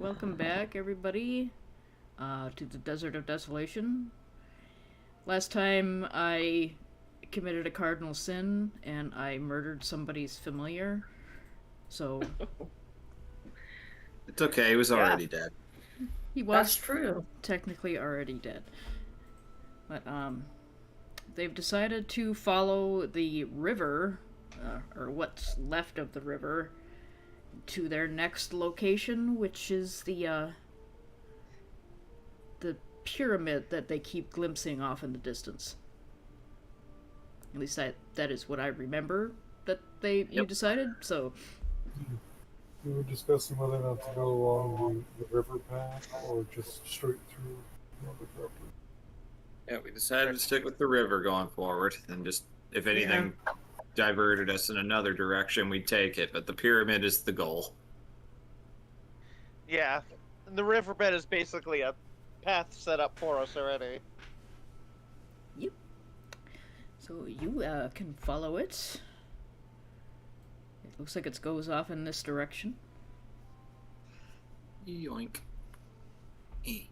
welcome back, everybody, to the Desert of Desolation. Last time I committed a cardinal sin and I murdered somebody's familiar, so It's okay, he was Yeah. already dead. he That's was true. technically already dead. But, they've decided to follow the river, or what's left of the river, to their next location, which is the pyramid that they keep glimpsing off in the distance. At least that is what I remember that you decided. So We were discussing whether or not to go along the river path or just straight through the property. Yeah, we decided to stick with the river going forward, and just if anything diverted us in another direction, we'd take it. But the pyramid is the goal. Yeah. And the riverbed is basically a path set up for us already. yep. So you can follow it. It looks like it goes off in this direction. Yoink. Okay.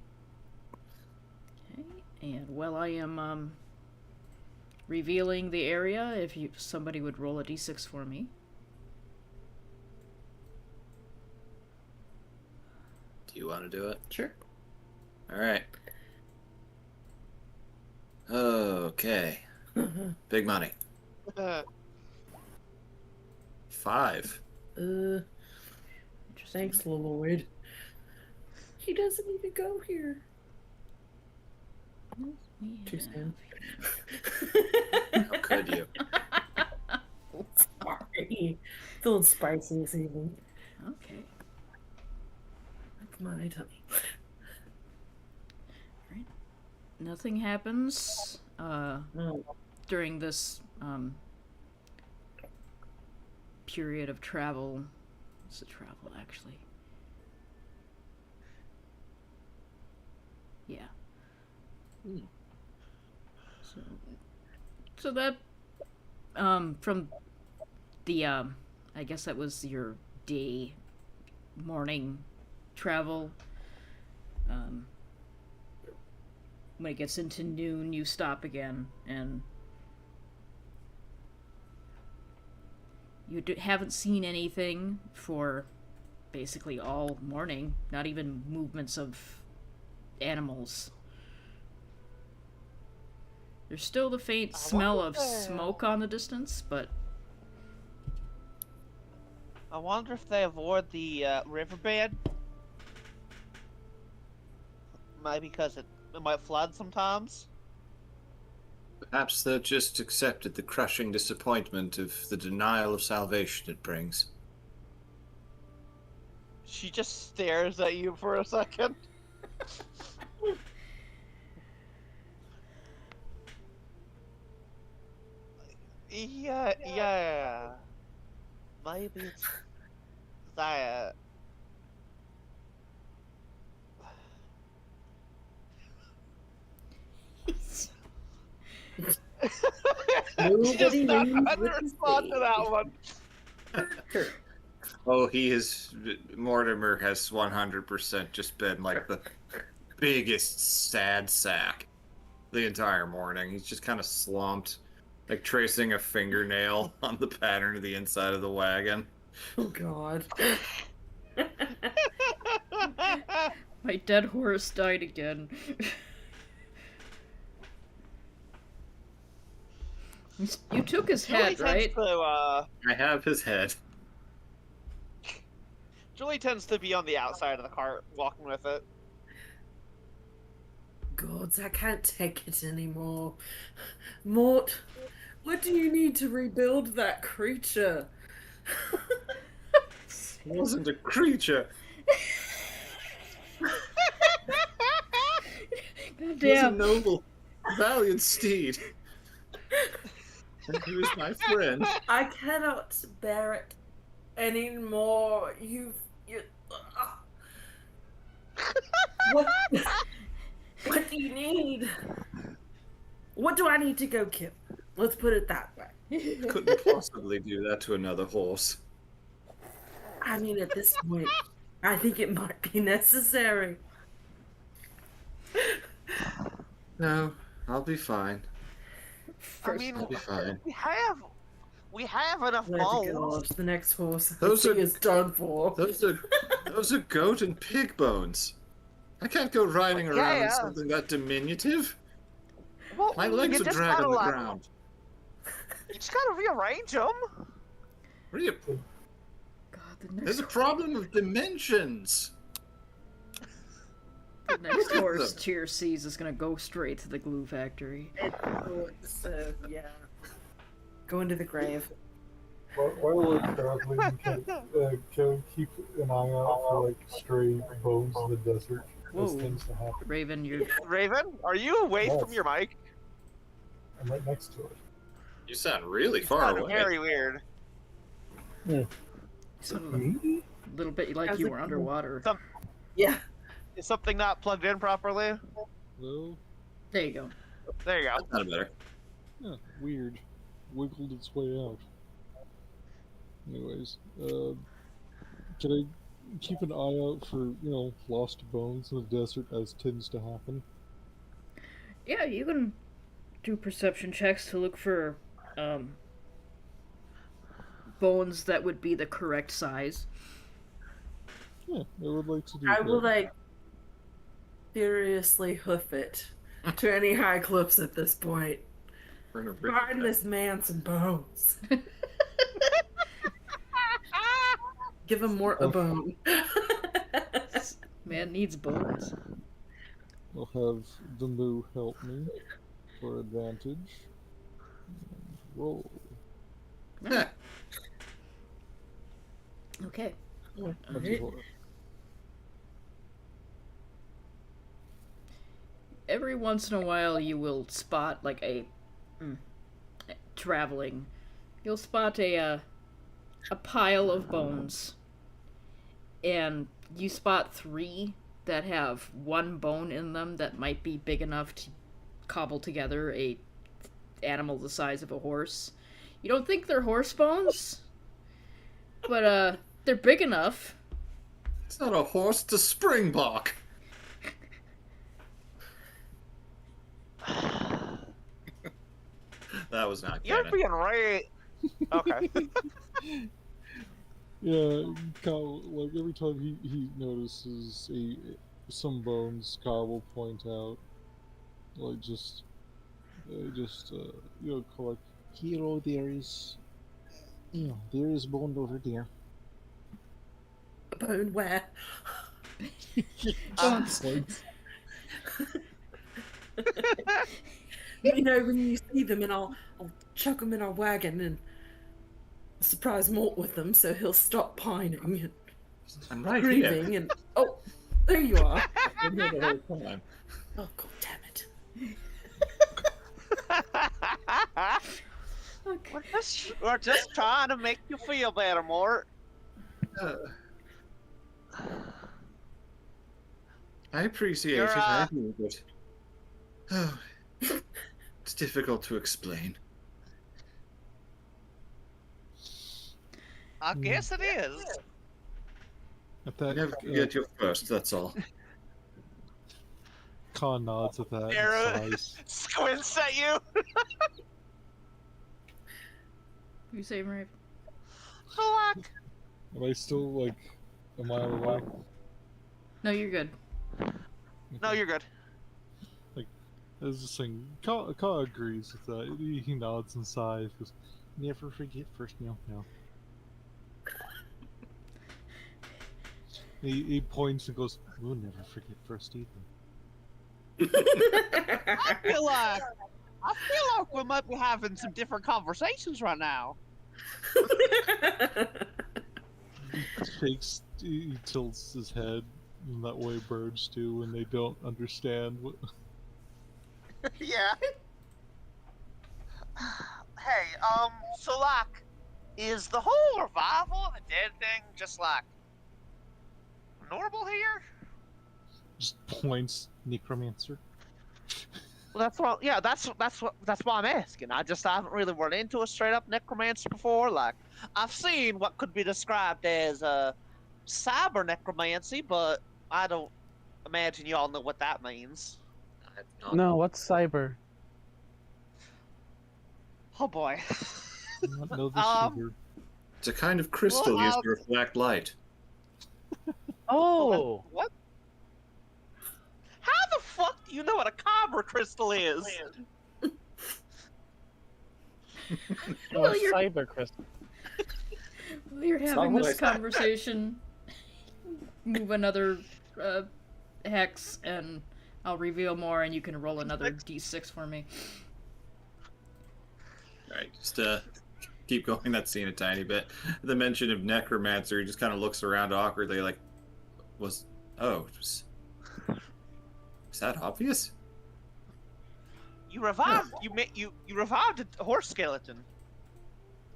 And while I am revealing the area, if somebody would roll a d6 for me. Do you want to do it? Sure. All right. Okay. Big money. 5. Interesting. Thanks, Lloyd. He doesn't even go here. Too soon. How could you? Sorry. Feeling spicy this evening. Okay. Like my tummy. Right. Nothing happens Oh, during this period of travel. What's the travel actually? Yeah. So that from the I guess that was your day morning travel. When it gets into noon, you stop again, and you haven't seen anything for basically all morning. Not even movements of animals. There's still the faint smell of smoke on the distance, but I wonder if they avoid the riverbed. Maybe because it might flood sometimes. Perhaps they just accepted the crushing disappointment of the denial of salvation it brings. She just stares at you for a second. Yeah. Maybe it's that. She just Nobody not leaves going with to his respond to baby. that one. Oh, Mortimer has 100% just been like the biggest sad sack the entire morning. He's just kind of slumped, like tracing a fingernail on the pattern of the inside of the wagon. Oh, God. my dead horse died again. You took his head, right? I have his head. Julie tends to be on the outside of the cart, walking with it. Gods, I can't take it anymore. Mort, what do you need to rebuild that creature? He wasn't a creature. He was a Damn. noble, valiant steed. And he was my friend. I cannot bear it anymore. What? What do you need? What do I need to go kill? Let's put it that way. Couldn't possibly do that to another horse. I mean, at this point, I think it might be necessary. No, I'll be fine. First, mean, I'll be fine. we have enough Swear to bones. God, the next horse I Those see are- is done for. Those are goat and pig bones. I can't go riding Yeah, around in yeah. something that diminutive. Well, My legs you are just dragging gotta, the like, ground. You just gotta rearrange them. What are you? God, the next, There's a problem of dimensions. the next horse Cheer sees is gonna go straight to the glue factory. So, yeah. Go into the grave. While we're traveling, can we keep an eye out for like stray bones in the desert? Those Whoa. tends to happen. Raven, you're Raven, are you away Yes. from your mic? I'm right next to it. You sound really It's far sounded away. very weird. sound a Me? little bit like How's you it were going? underwater. Yeah. Is something not plugged in properly? Well, There you go. There you go. That's not better. yeah, weird. Wiggled its way out. Anyways, can I keep an eye out for, lost bones in the desert as tends to happen? Yeah, you can do perception checks to look for bones that would be the correct size. Yeah, I would like to do I that. will, like, furiously hoof it to any high cliffs at this point. We're gonna rip Find it. this man some bones. Give him more a bone. Man needs bones. I'll have the moo help me for advantage. And roll. Heh. Okay. That's Alright. what- Every once in a while, you will spot like traveling. You'll spot a pile of bones, and you spot 3 that have one bone in them that might be big enough to cobble together a animal the size of a horse. You don't think they're horse bones, but they're big enough. It's not a horse, it's a springbok. That was not You're canon. being right. Okay. Yeah, Kyle, like every time he notices some bones, Kyle will point out, like collect. Hero, there is bone over there. Bone where? Bones. When you see them, and I'll chuck them in our wagon and surprise Mort with them, so he'll stop pining and I'm right here. grieving. And oh, there you are. Been here the whole time. Oh, god damn it! We're just trying to make you feel better, Mort. I appreciate You're, it, I do, but it's difficult to explain. I guess it is. At I that, never forget you first, that's all. Khan nods at that. Arrow And sighs. squints at you. You say, Raven? Fuck. Am I still like a mile away? No, you're good. No, you're good. I was just saying, Kyle agrees with that. He nods and sighs. Goes, never forget first. No. He points and goes, we'll never forget first either. I feel like we might be having some different conversations right now. He tilts his head in that way birds do when they don't understand what. Yeah. Hey, so like, is the whole revival of the dead thing just like normal here? Just points necromancer. Well, that's what. Yeah, that's why I'm asking. I haven't really run into a straight up necromancer before. Like, I've seen what could be described as cyber necromancy, but I don't imagine y'all know what that means. I've not- No, what's cyber? Oh boy. Not know the Um, sugar. It's a kind of crystal Well, used to reflect light. Oh, What? How the fuck do you know what a kyber crystal is? oh, you're- cyber crystal. While you're having Someone this like- conversation, move another hex, and I'll reveal more, and you can roll another d6 for me. Alright, just keep going that scene a tiny bit. The mention of necromancer, he just kind of looks around awkwardly, like, was that obvious? You revived. You revived a horse skeleton.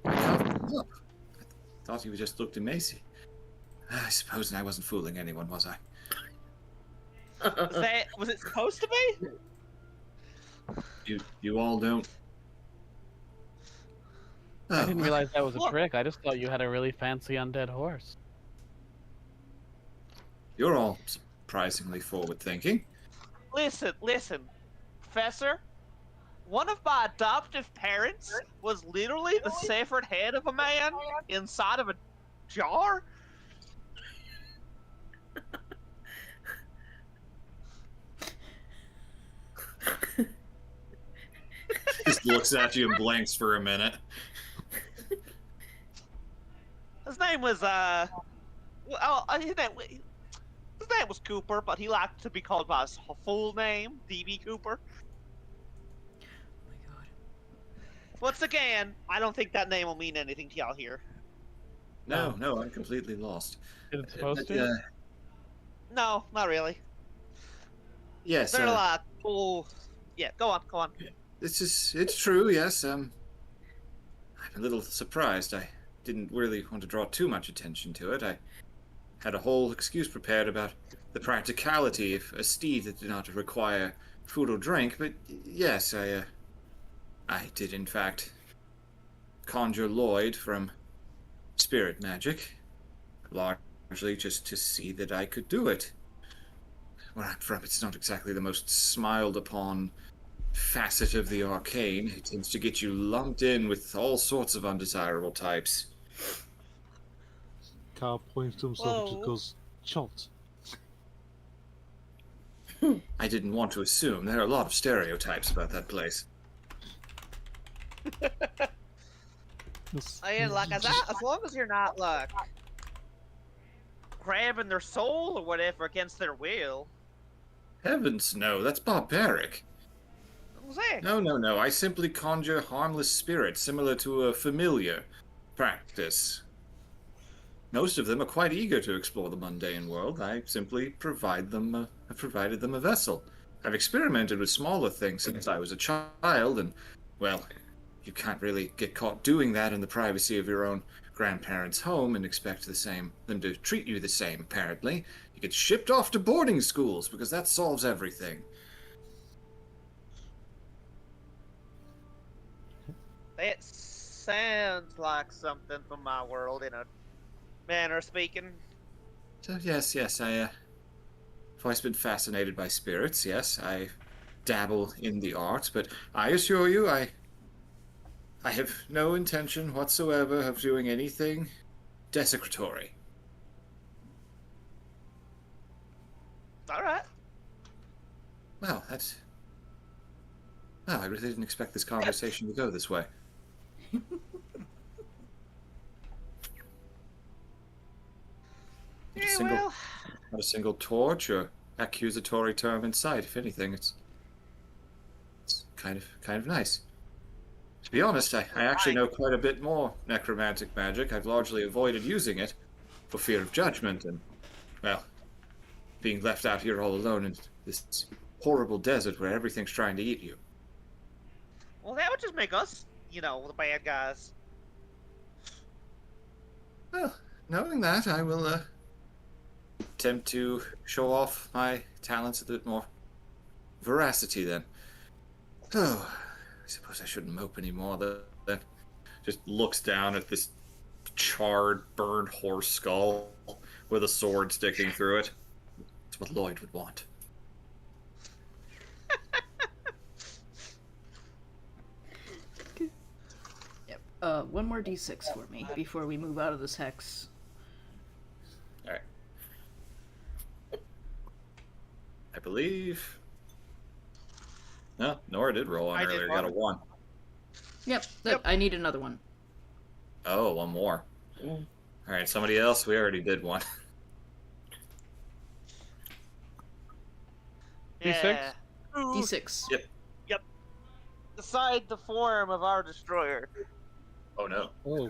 Look, I thought he just looked emaciated. I suppose I wasn't fooling anyone, was I? Was it supposed to be? You all don't. I didn't Oh, realize that was a Look. trick. I just thought you had a really fancy undead horse. you're all surprisingly forward-thinking. Listen, Professor. One of my adoptive parents was literally the severed head of a man inside of a jar. Just looks at you and blinks for a minute. His name was his name was Cooper, but he liked to be called by his full name, DB Cooper. Oh my god. Once again, I don't think that name will mean anything to y'all here. No, I'm completely lost. Is it supposed But, to? No, not really. yes, They're like, oh, yeah. Go on. it's true, yes. I'm a little surprised. I didn't really want to draw too much attention to it. I had a whole excuse prepared about the practicality of a steed that did not require food or drink, but yes, I did in fact conjure Lloyd from spirit magic, largely just to see that I could do it. Where I'm from, it's not exactly the most smiled upon facet of the arcane. It tends to get you lumped in with all sorts of undesirable types. Kyle points to himself and Whoa. just goes, "Chult." I didn't want to assume. There are a lot of stereotypes about that place. And like as long as you're not like grabbing their soul or whatever against their will. Heavens, no, that's barbaric. What was that? No. I simply conjure harmless spirits, similar to a familiar practice. Most of them are quite eager to explore the mundane world. I simply provided them a vessel. I've experimented with smaller things since I was a child, and, well, you can't really get caught doing that in the privacy of your own grandparents' home and expect them to treat you the same, apparently. You get shipped off to boarding schools, because that solves everything. That sounds like something from my world in a manner of speaking. So, yes, I've always been fascinated by spirits, yes. I dabble in the arts, but I assure you, I have no intention whatsoever of doing anything desecratory. Alright. Well, I really didn't expect this conversation to go this way. Not a Yeah, single- well, Not a single torch or accusatory term in sight. If anything, it's kind of nice. To be honest, I actually know quite a bit more necromantic magic. I've largely avoided using it for fear of judgment and, well, being left out here all alone in this horrible desert where everything's trying to eat you. well, that would just make us, the bad guys. Well, knowing that, I will attempt to show off my talents a bit more veracity then. Oh, I suppose I shouldn't mope anymore then. Just looks down at this charred, burned horse skull with a sword sticking through it. It's what Lloyd would want. Yep. One more d6 for me before we move out of this hex. All right. I believe. No, Nora did roll on I did earlier. Got a one. 1. Yep. Yep. I need another one. Oh, one more. Mm. All right, somebody else. We already did one. D6? Yeah. Ooh, D6. Yep. decide the form of our destroyer. Oh no. Oh,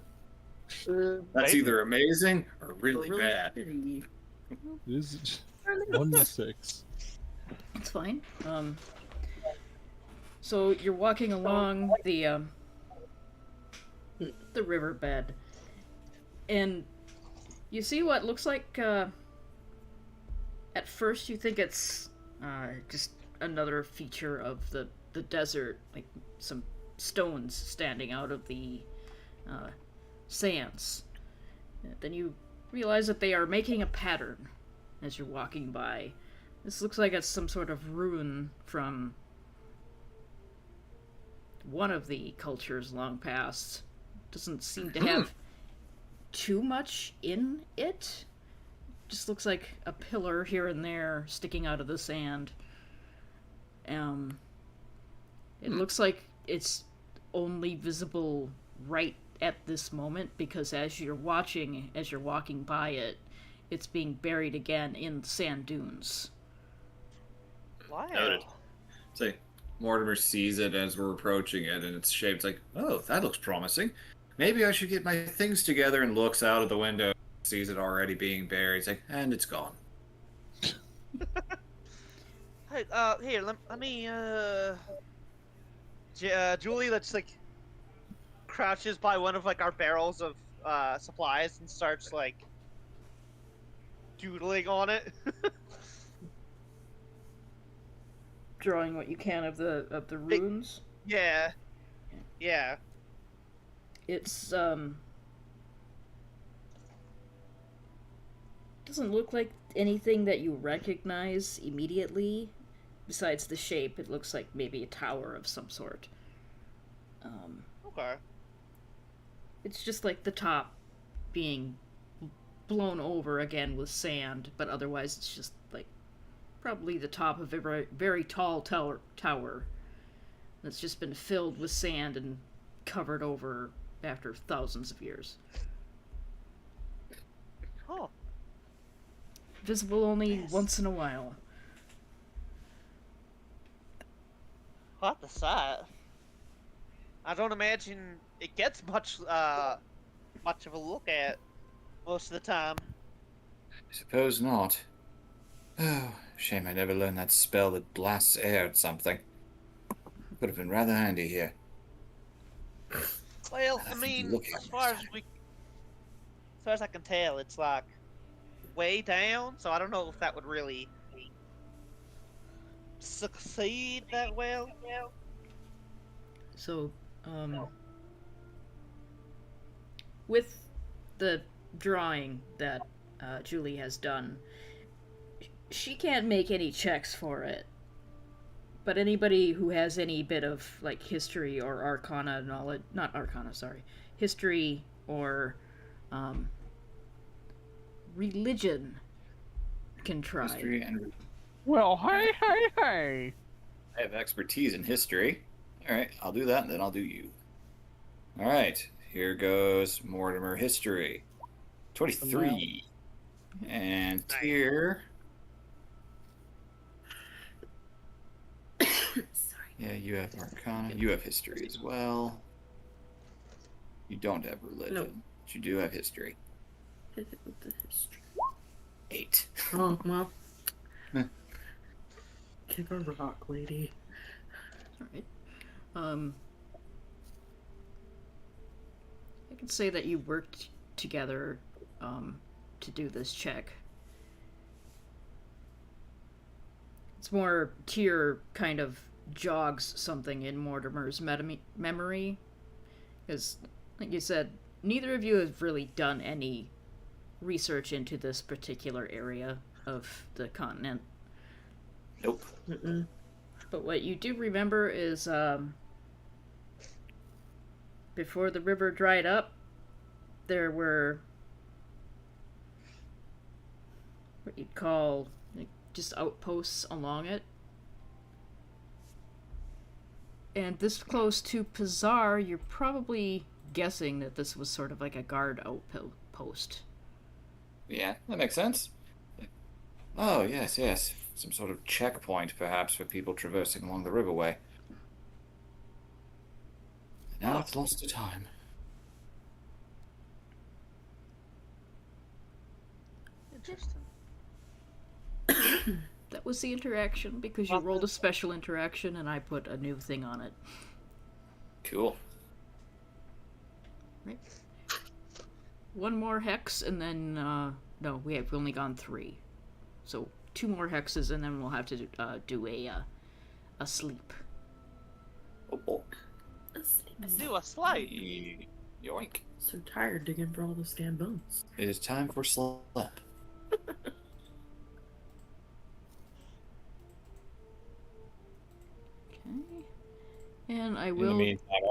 That's Right? either amazing or really Really bad. shitty. it is 1d6. It's fine. So you're walking along the riverbed, and you see what looks like. At first, you think it's just another feature of the desert, like some stones standing out of the sands. Then you realize that they are making a pattern as you're walking by. This looks like it's some sort of rune from one of the cultures long past. Doesn't seem to have too much in it. Just looks like a pillar here and there sticking out of the sand. It looks like it's only visible right at this moment because as you're walking by it, it's being buried again in sand dunes. Wow. Noted. So Mortimer sees it as we're approaching it, and it's shaped like, oh, that looks promising. Maybe I should get my things together, and looks out of the window, sees it already being buried. It's like, and it's gone. Hey, here, let me, Julie, that's like, crouches by one of, like, our barrels of, supplies and starts, like, doodling on it. Drawing what you can of the runes. Yeah. Yeah. It's doesn't look like anything that you recognize immediately. Besides the shape, it looks like maybe a tower of some sort. Okay. It's just like the top being blown over again with sand, but otherwise it's just like probably the top of a very, very tall tower that's just been filled with sand and covered over after thousands of years. Oh. Visible only Yes. once in a while. What the sight? I don't imagine it gets much of a look at most of the time. I suppose not. Oh, shame I never learned that spell that blasts air at something. Would have been rather handy here. Well, I Nothing to mean, look at as far this as I can tell, it's like way down, so I don't know if that would really succeed that well. So, with the drawing that Julie has done, she can't make any checks for it. But anybody who has any bit of, like, history or arcana knowledge, not arcana, sorry, history or religion can try. History and Well, hey, hey, hey. I have expertise in history. All right, I'll do that, and then I'll do you. All right, here goes Mortimer history. 23. And Nice. here, Sorry. yeah, you have Arcana. You have history as well. You don't have religion, Nope. but you do have history. Hit it with the history. 8. Oh, well. Meh. Kick a rock, lady. Alright. I can say that you worked together to do this check. It's more Tyr kind of jogs something in Mortimer's memory. Because, like you said, neither of you have really done any research into this particular area of the continent. Nope. Mm-mm. But what you do remember is before the river dried up, there were what you'd call like, just outposts along it. And this close to Pizarre, you're probably guessing that this was sort of like a guard outpost. Yeah, that makes sense. Oh, yes, yes. Some sort of checkpoint, perhaps, for people traversing along the riverway. Now it's lost to time. Interesting. That was the interaction because you rolled a special interaction and I put a new thing on it. Cool. Right. One more hex and then no, we've only gone 3. So 2 more hexes and then we'll have to do a sleep. Oh. Do a slide. Yoink. So tired digging for all those damn bones. It is time for sleep. Okay. And I In the will meantime,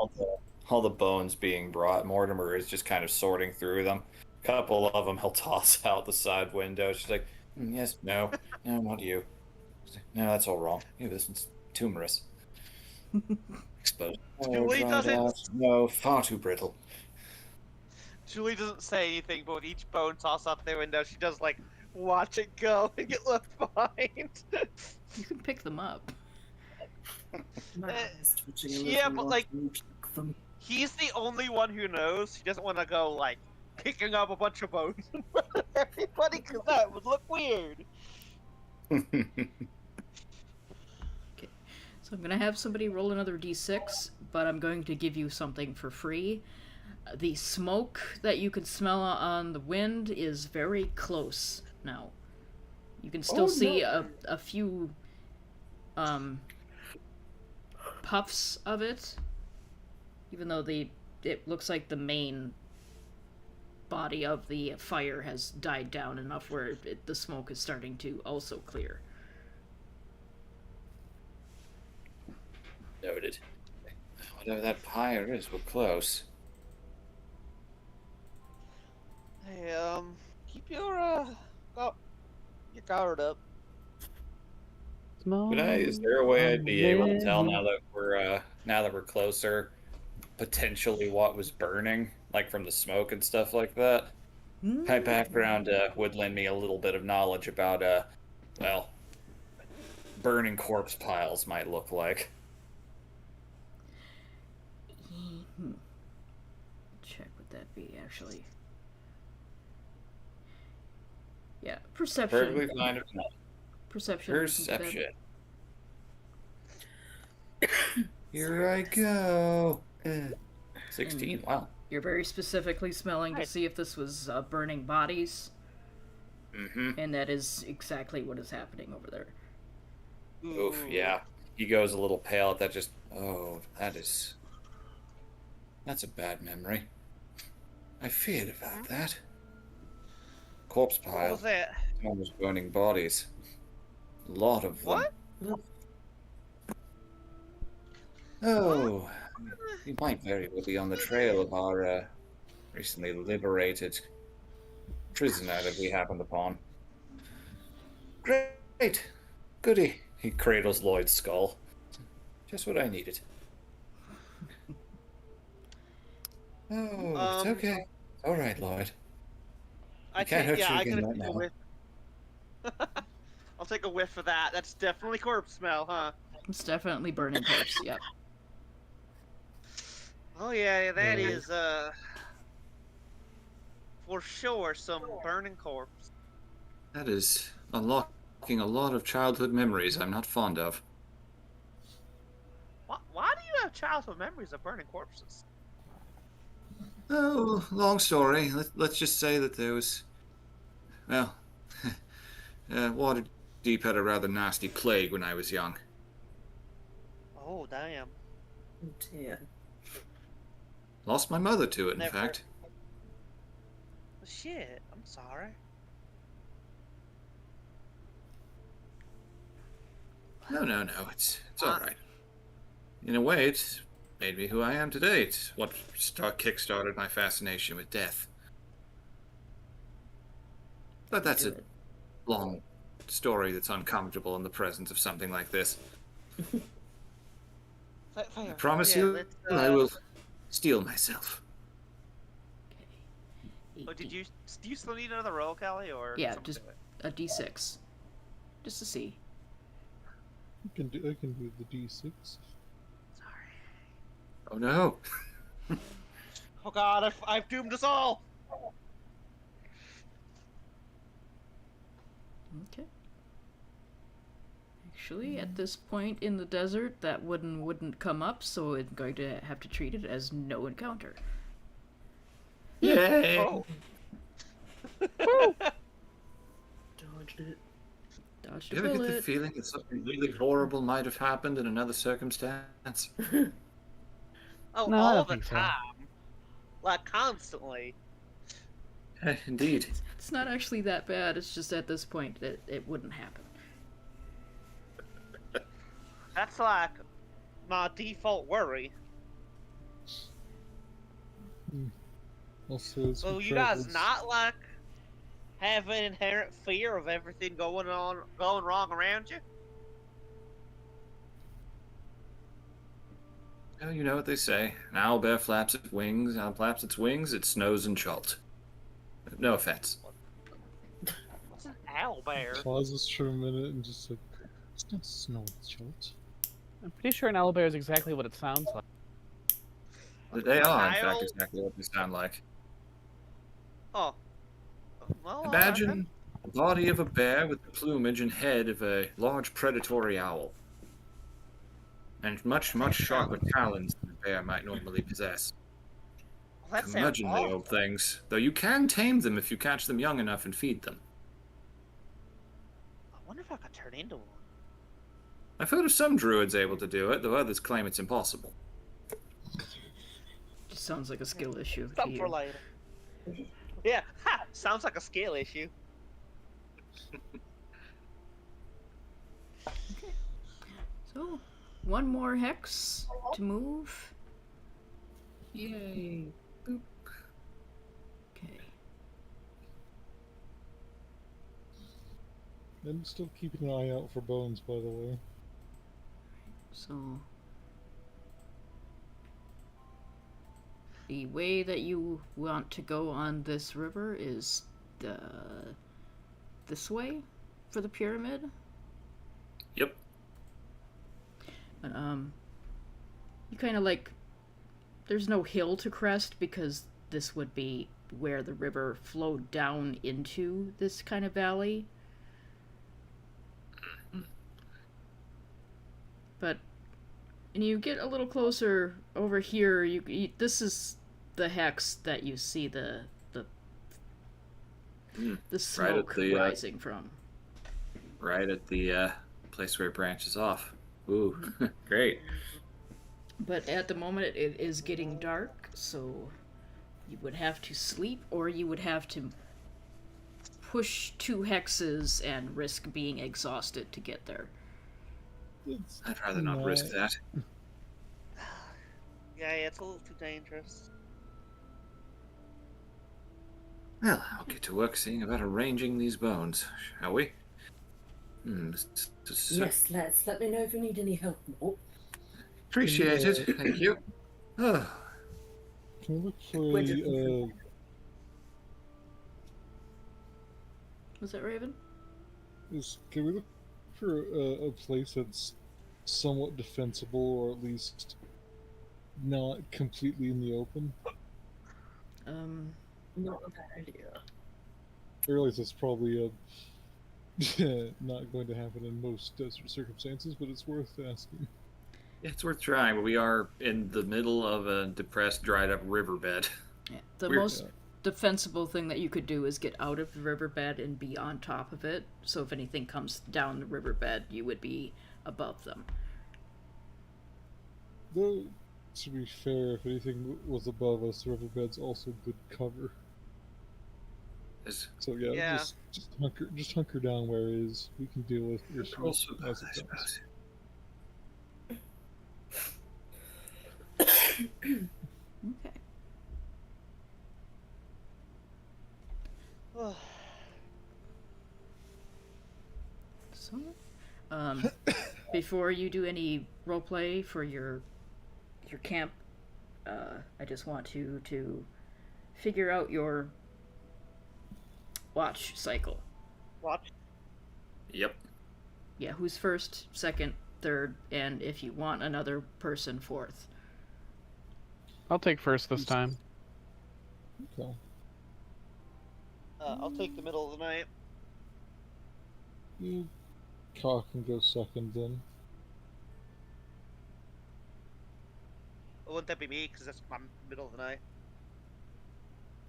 all the bones being brought, Mortimer is just kind of sorting through them. A couple of them he'll toss out the side window. She's like, yes, no, not you. She's like, no, that's all wrong. Yeah, this one's tumorous. Exposed. Julie dried doesn't- out. No, far too brittle. Julie doesn't say anything, but with each bone toss out the window, she does like watch it go and get left behind. you can pick them up. My eyes twitching a yeah, little but, more like- to check them. He's the only one who knows. He doesn't want to go like picking up a bunch of bones in front of everybody because that would look weird. So I'm going to have somebody roll another d6, but I'm going to give you something for free. The smoke that you can smell on the wind is very close now. You can still see a few puffs of it, even though it looks like the main body of the fire has died down enough where the smoke is starting to also clear. Noted. Whatever that pyre is, we're close. Hey, keep your guard up. Is there a way I'd be able to tell now that we're closer, potentially what was burning, like from the smoke and stuff like that? My background would lend me a little bit of knowledge about, burning corpse piles might look like. Check what that be, actually. Yeah, perception. Perfectly fine if not. Perception. Perception. Here I go. 16, wow. You're very specifically smelling to Nice. see if this was burning bodies, Mm-hmm. and that is exactly what is happening over there. Oof, yeah. He goes a little pale at that, that's a bad memory. I feared about that. Corpse What pile. was that? Almost burning bodies. A lot of them. What? Oh, we might very well be on the trail of our recently liberated prisoner that we happened upon. Great. Goody. He cradles Lloyd's skull. Just what I needed. Oh, it's okay. It's all right, Lloyd. I can't hurt you I again can right take a now. whiff. I'll take a whiff of that. That's definitely corpse smell, huh? It's definitely burning corpse. Yep. Oh yeah, that Yeah. is for sure some burning corpse. That is unlocking a lot of childhood memories I'm not fond of. Why do you have childhood memories of burning corpses? Oh, long story. Let's just say that there was, well, Waterdeep had a rather nasty plague when I was young. Oh damn. Yeah. Lost my mother to it, in Never. fact. Shit, I'm sorry. No. It's all right. In a way, it's made me who I am today. It's what kick-started my fascination with death. But that's Do a it. long story that's uncomfortable in the presence of something like this. Fair. I promise you, Let's, I will steel myself. Oh, do you still need another roll, Kelly, or Yeah, someone just do it? a d6. Just to see. I can do the D6. Sorry. Oh no. Oh God, I've doomed us all. Okay. Actually, at this point in the desert, that wouldn't come up, so it's going to have to treat it as no encounter. Yay! Oh. Dodged it. Dodged Do a you ever get the bullet. feeling that something really horrible might have happened in another circumstance? Oh, No, I all don't the think so. time, like constantly. Indeed. It's not actually that bad, it's just at this point that it wouldn't happen. That's like my default worry. Also, as So we you guys traveled- not like have an inherent fear of everything going wrong around you? Oh, you know what they say. An owl bear flaps its wings, it snows in Chult. No offense. What's an owl bear? pauses for a minute and just like, it's not snow chart. I'm pretty sure an owlbear is exactly what it sounds like. They are, in Owl? fact, exactly what they sound like. Oh. Well, all right Imagine then. the body of a bear with the plumage and head of a large predatory owl. And much sharper talons than a bear might normally possess. Well, that sounds Curmudgeonly awful. old things, though you can tame them if you catch them young enough and feed them. I wonder if I could turn into one. I've heard of some druids able to do it, though others claim it's impossible. Just sounds like a skill issue to Something for you. later. Yeah, ha! Sounds like a skill issue. So, one more hex to move. Yay. Okay. I'm still keeping an eye out for bones, by the way. So the way that you want to go on this river is this way for the pyramid. Yep. But you kind of like there's no hill to crest because this would be where the river flowed down into this kind of valley. But and you get a little closer over here. This is the hex that you see the smoke the, rising from. Right at the place where it branches off. Ooh, great. But at the moment, it is getting dark, so you would have to sleep, or you would have to push 2 hexes and risk being exhausted to get there. I'd rather not risk that. Yeah, it's a little too dangerous. Well, I'll get to work seeing about arranging these bones, shall we? Yes, let's. Let me know if you need any help. Oh, Appreciate it, thank you. Oh, Can we look for Wait, just- Was that Raven? can we look for a place that's somewhat defensible, or at least not completely in the open? not a bad idea. I realize that's probably not going to happen in most desert circumstances, but it's worth asking. it's worth trying, but we are in the middle of a depressed, dried up riverbed. Yeah. The Weird. most defensible thing that you could do is get out of the riverbed and be on top of it. So if anything comes down the riverbed, you would be above them. Though, to be fair, if anything was above us, the riverbed's also good cover. So yeah, Yeah. just hunker down where it is. We can deal with issues Also, as I it comes. suppose. Okay. So, um, before you do any roleplay for your camp, I just want you to figure out your watch cycle. Watch. Yep. Yeah, who's first, second, third, and if you want another person, fourth. I'll take first this time. Okay. I'll take the middle of the night. You Cock can go second then. Wouldn't that be me? Because that's my middle of the night.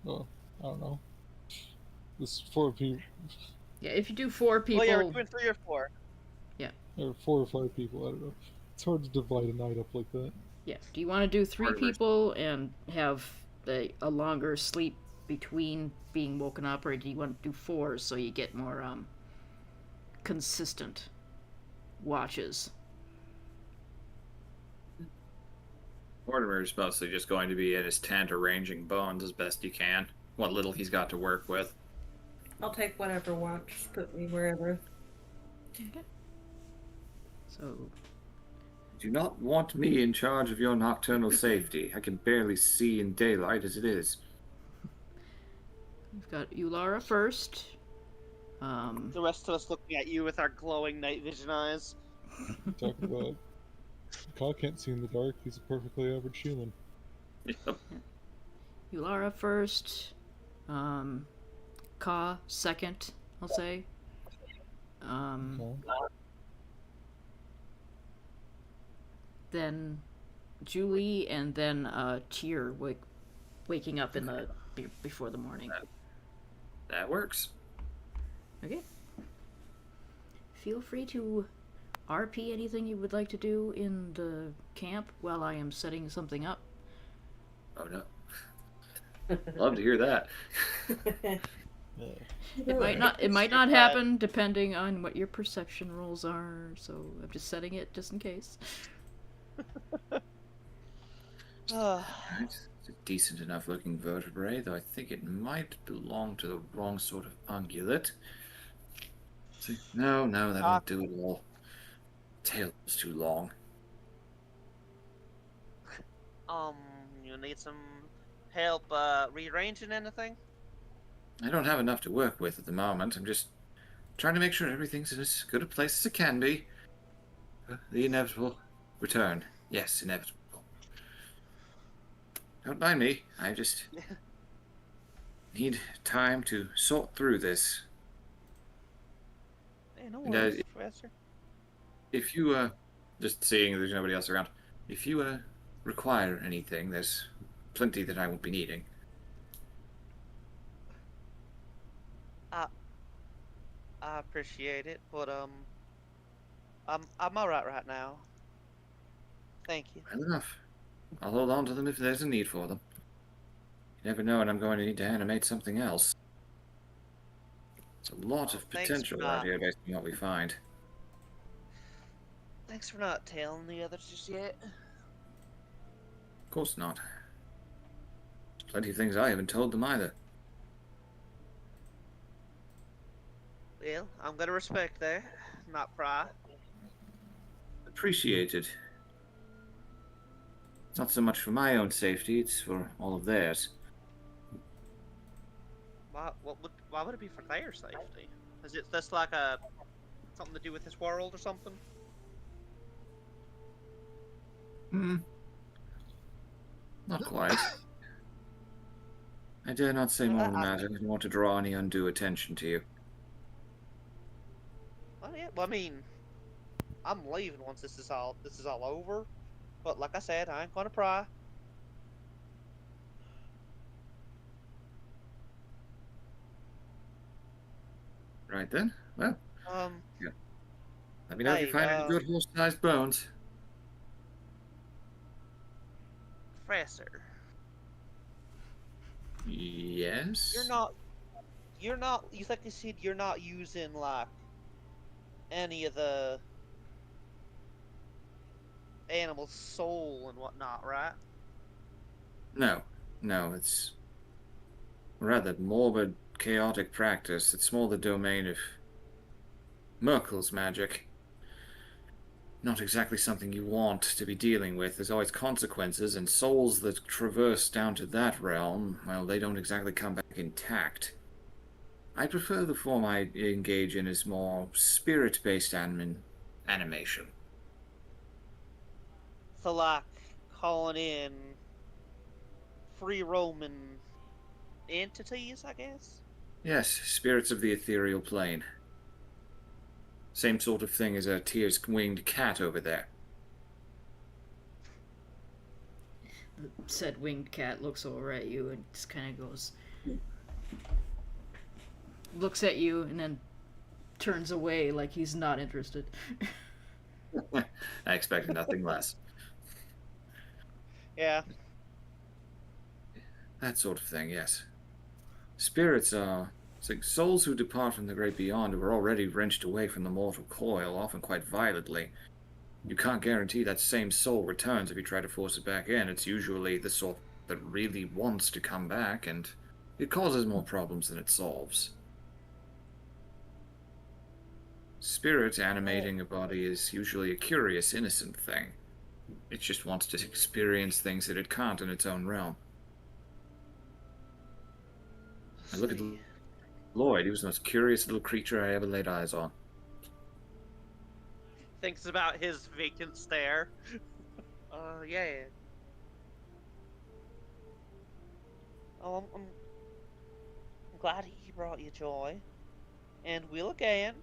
Oh, I don't know. This 4 people, Yeah, if you do 4 people. Oh yeah, we're doing 3 or 4. or 4 or 5 people. I don't know. It's hard to divide a night up like that. Yeah. Do you want to do 3 Hardware. people and have a longer sleep between being woken up, or do you want to do 4 so you get more consistent watches? Mortimer's mostly just going to be in his tent arranging bones as best he can. What little he's got to work with. I'll take whatever watch. Put me wherever. Okay. So, You do not want me in charge of your nocturnal safety. I can barely see in daylight as it is. we've got Ulara first. The rest of us looking at you with our glowing night vision eyes. Talk about. Cock can't see in the dark. He's a perfectly average human. Yep. Ulara first. Ka second, I'll say. Okay. Then Julie, and then Tyr waking up in the before the morning. That works. Okay. Feel free to RP anything you would like to do in the camp while I am setting something up. Oh no. Love to hear that. It might not happen depending on what your perception rolls are, so I'm just setting it just in case. It's a decent enough looking vertebrae, though I think it might belong to the wrong sort of ungulate. See, no, that won't do it all. Tail's too long. You need some help rearranging anything? I don't have enough to work with at the moment. I'm just trying to make sure everything's in as good a place as it can be. The inevitable return. Yes, inevitable. Don't mind me. I just need time to sort through this. Hey, no And, worries, Professor. If you, just seeing there's nobody else around, if you, require anything, there's plenty that I won't be needing. I appreciate it, but I'm alright right now. Thank you. Well enough. I'll hold on to them if there's a need for them. You never know when I'm going to need to animate something else. There's a lot of Thanks for potential not- out here based on what we find. Thanks for not telling the others just yet. Of course not. There's plenty of things I haven't told them either. Well, I'm gonna respect that, not pry. Appreciated. It's not so much for my own safety, it's for all of theirs. Why would it be for their safety? Is it just like something to do with this world or something? Not quite. I dare not say more than that. I don't want to draw any undue attention to you. Well, yeah. Well, I mean, I'm leaving once this is all over. But like I said, I ain't gonna pry. Right then. Well, Yeah. let me know if you Hey, find any good horse-sized bones. Professor, Yes. you're not you're not. You like you said you're not using like any of the animal's soul and whatnot, right? No, no, it's rather morbid, chaotic practice. It's more the domain of Merkel's magic. Not exactly something you want to be dealing with. There's always consequences, and souls that traverse down to that realm, well, they don't exactly come back intact. I prefer the form I engage in is more spirit-based animation. So like calling in free roaming entities, I guess. Yes, spirits of the ethereal plane. Same sort of thing as a Tyr's winged cat over there. The said winged cat looks over at you and just kind of goes, looks at you and then turns away like he's not interested. I expected nothing less. Yeah. That sort of thing, yes. Spirits are... It's like souls who depart from the great beyond who are already wrenched away from the mortal coil, often quite violently. You can't guarantee that same soul returns if you try to force it back in. It's usually the sort that really wants to come back, and it causes more problems than it solves. Spirit animating a body is usually a curious, innocent thing. It just wants to experience things that it can't in its own realm. And look at Lloyd. He was the most curious little creature I ever laid eyes on. Thinks about his vacant stare. Yeah. Oh, I'm glad he brought you joy. And will again.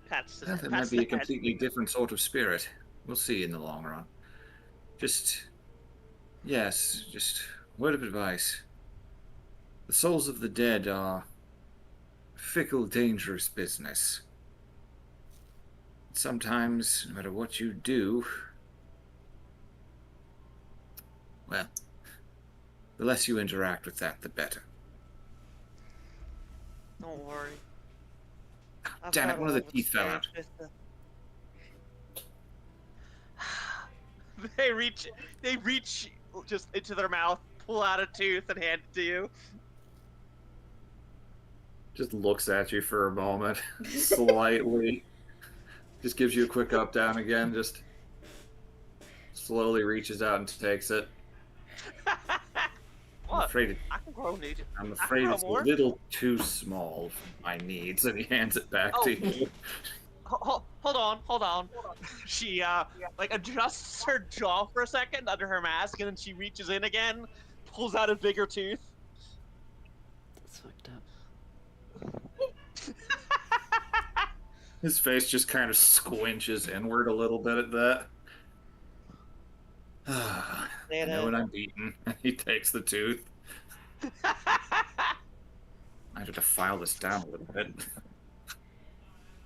Pats Well, that might be a completely different sort of spirit. We'll see in the long run. Just word of advice. The souls of the dead are fickle, dangerous business. Sometimes, no matter what you do, well, the less you interact with that, the better. Don't worry. I've Damn it, got one of the all teeth fell out. experience with they reach just into their mouth, pull out a tooth, and hand it to you. Just looks at you for a moment, slightly. Just gives you a quick up, down again, just slowly reaches out and takes it. What? afraid it, I can grow need. I'm I can afraid grow it's a more. little too small for my needs, and he hands it back Oh. to you. Hold on. She like adjusts her jaw for a second under her mask, and then she reaches in again, pulls out a bigger tooth. That's fucked up. His face just kind of squinches inward a little bit at that. I know when I'm beaten. He takes the tooth. I have to file this down a little bit.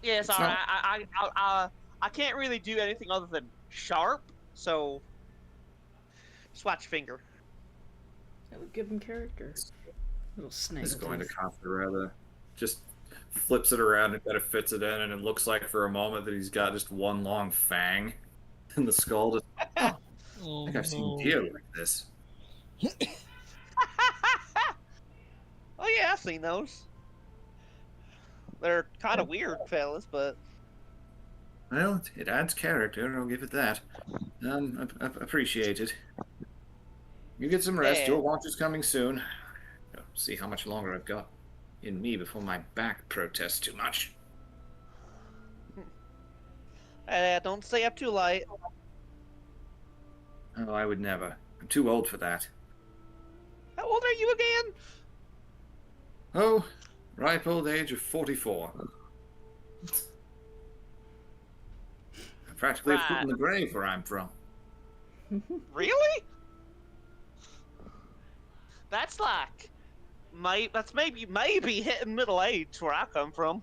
Yeah, It's sorry. not- I can't really do anything other than sharp, so just watch your finger. That would give him character. Little snake. He's going to Cafarella. Just flips it around and kind of fits it in, and it looks like for a moment that he's got just one long fang in the skull. Just, oh, Oh, I think I've seen no. deer like this. Oh yeah, I've seen those. They're kind of weird, fellas, but Well, it adds character, I'll give it that. Appreciate it. You get some rest, Yeah. your watch is coming soon. See how much longer I've got in me before my back protests too much. don't stay up too late. Oh, I would never. I'm too old for that. How old are you again? Oh, ripe old age of 44. I'm practically a foot in the grave where I'm from. Really? That's like, that's maybe hitting middle age where I come from.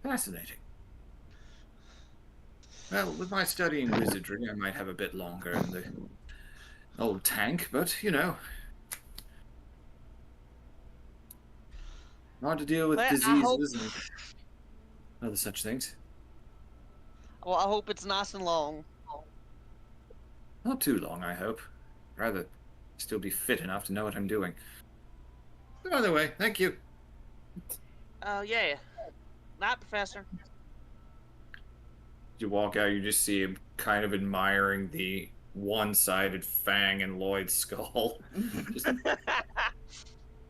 Fascinating. Well, with my studying wizardry, I might have a bit longer in the old tank, but, you know. Hard to deal with Well, I hope. diseases and other such things. Well, I hope it's nice and long. Not too long, I hope. Rather still be fit enough to know what I'm doing. But either way, thank you. Oh, yeah. Night, Professor. You walk out, you just see him kind of admiring the one-sided fang in Lloyd's skull. Just,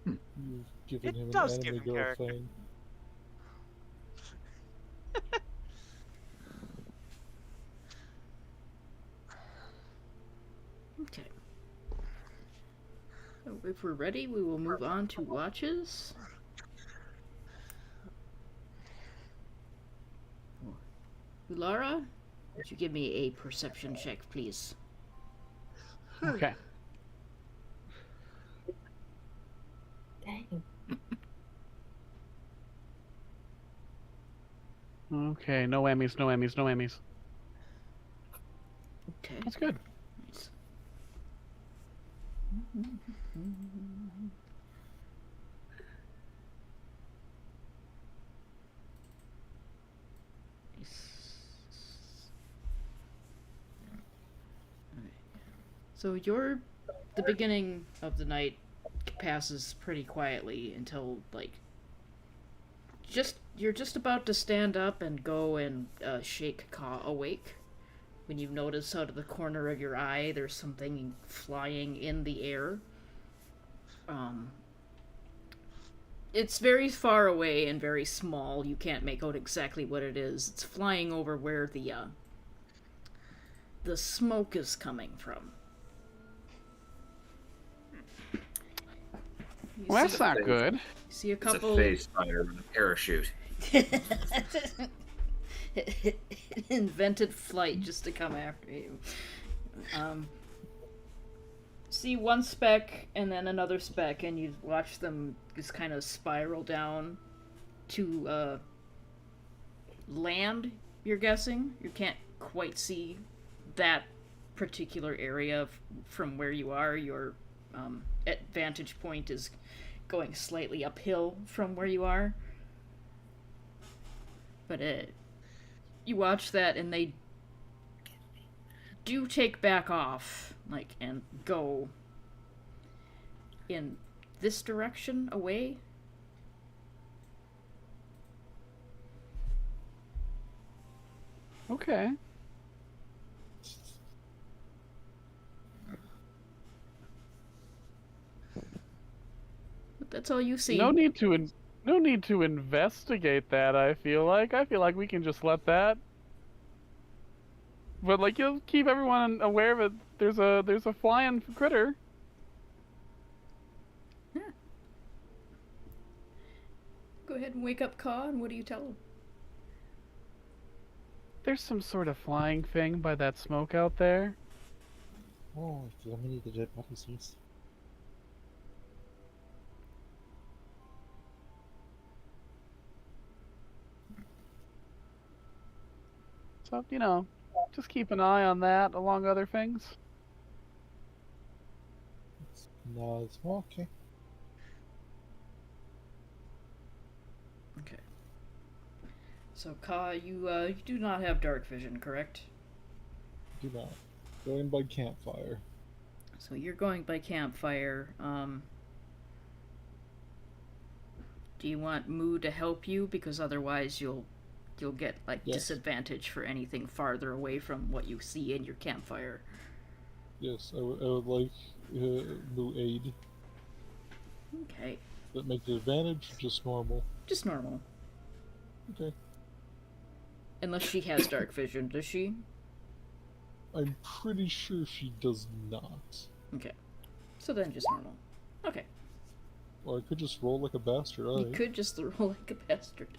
You've given It him an does give anime him girl character. thing. Okay. So if we're ready, we will move on to watches. Ulara, would you give me a perception check, please? Okay. Dang. Okay, no Emmys, no Emmys, no Emmys. Okay. That's good. Nice. So the beginning of the night passes pretty quietly until like you're just about to stand up and go and shake Ka awake when you notice out of the corner of your eye there's something flying in the air. It's very far away and very small. You can't make out exactly what it is. It's flying over where the smoke is coming from. You Well, see- that's not good. you see a it's couple. a phase fighter with a parachute. It invented flight just to come after you. See one speck and then another speck, and you watch them just kind of spiral down to land. You're guessing you can't quite see that particular area from where you are. Your at vantage point is going slightly uphill from where you are. But you watch that, and they do take back off, like, and go in this direction away. Okay. But that's all you see. No need to investigate that. I feel like we can just let that. But like you'll keep everyone aware of it. There's a flying critter. Go ahead and wake up Ka, and what do you tell him? There's some sort of flying thing by that smoke out there. Oh, how many of the dead bodies is? So just keep an eye on that along other things. No, it's okay. Okay. So Ka, you do not have dark vision, correct? Do not. Going by campfire. So you're going by campfire. Do you want Moo to help you? Because otherwise you'll get like Yes. disadvantage for anything farther away from what you see in your campfire. Yes, I would like new aid. Okay. That make the advantage just normal. Just normal. Okay. Unless she has dark vision, does she? I'm pretty sure she does not. Okay. So then just normal. Okay. Or I could just roll like a bastard. You Alright. could just roll like a bastard.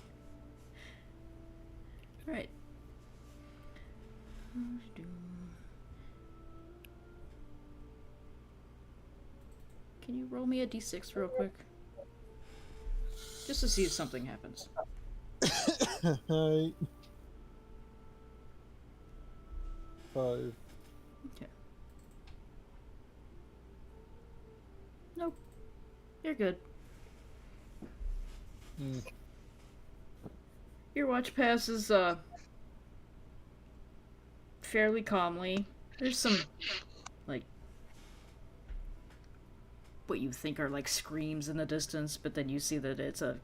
Alright. Can you roll me a d6 real quick? Just to see if something happens. Hi. 5. Okay. Nope. You're good. Mm. Your watch passes fairly calmly. There's some like what you think are like screams in the distance, but then you see that it's a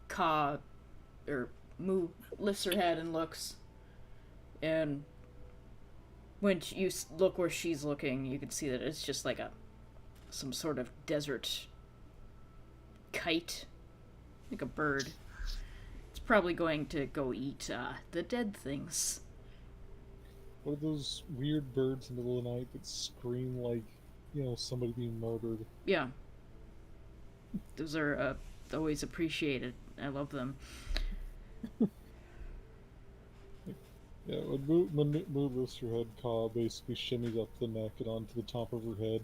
Ka or Moo lifts her head and looks, and when you look where she's looking, you can see that it's just like some sort of desert kite, like a bird. It's probably going to go eat the dead things. What are those weird birds in the middle of the night that scream like, somebody being murdered? Yeah, those are always appreciated. I love them. Yeah, when Moo lifts her head, Ka basically shimmies up the neck and onto the top of her head.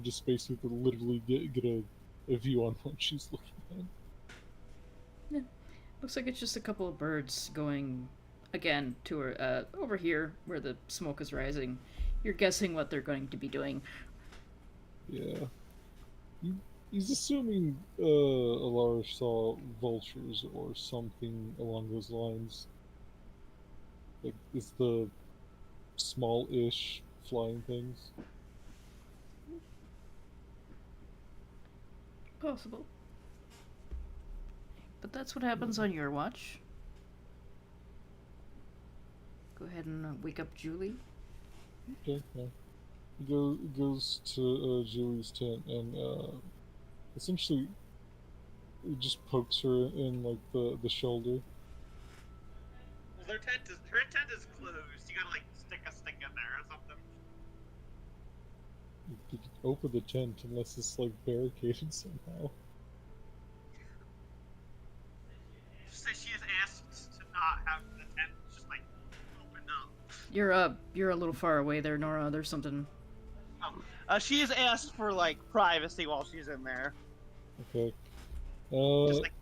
Just basically to literally get a view on what she's looking at. Yeah. Looks like it's just a couple of birds going again to her over here where the smoke is rising. You're guessing what they're going to be doing. Yeah. He's assuming Alara saw vultures or something along those lines. Like, is the small-ish flying things? Possible. But that's what happens on your watch. Go ahead and wake up Julie. Okay, yeah. He goes to Julie's tent and essentially he just pokes her in like the shoulder. Well, her tent is closed. You gotta like stick a stick in there or something. You can open the tent unless it's like barricaded somehow. So she is asked to not have the tent just like open up. You're a little far away there, Nora. There's something. She is asked for like privacy while she's in there. Okay. Just like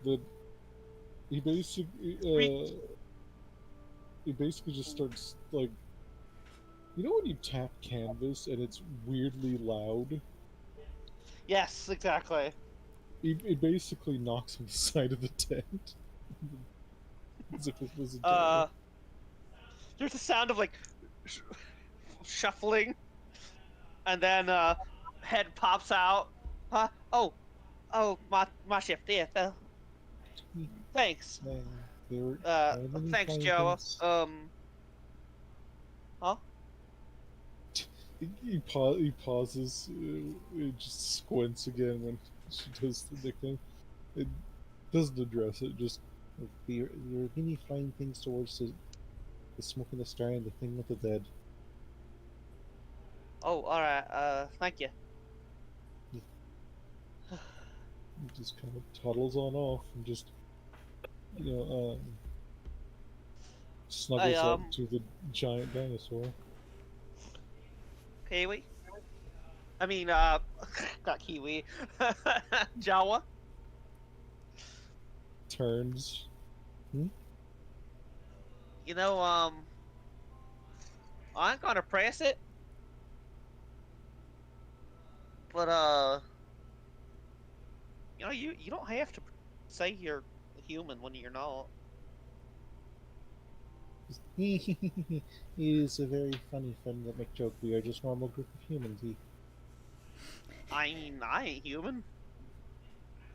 The he basically just starts like, when you tap canvas and it's weirdly loud. yes, exactly. It basically knocks on the side of the tent. As if it was a door. There's a sound of like shuffling, and then head pops out. Huh? Oh, my shift there. Thanks. They were Thanks, fine Joe. things. Huh? He pauses, it just squints again when she does the nickname. It doesn't address it, just you're really flying things towards the smoke and the star and the thing with the dead. Oh, alright, thank you. He just kind of toddles on off and just, snuggles up to the giant dinosaur. Kiwi? I mean, not Kiwi. Jawa? Turns. You know, I'm gonna press it. But, you don't have to say you're human when you're not. It is a very funny friend that make joke. We are just normal group of humans. I mean, I ain't human.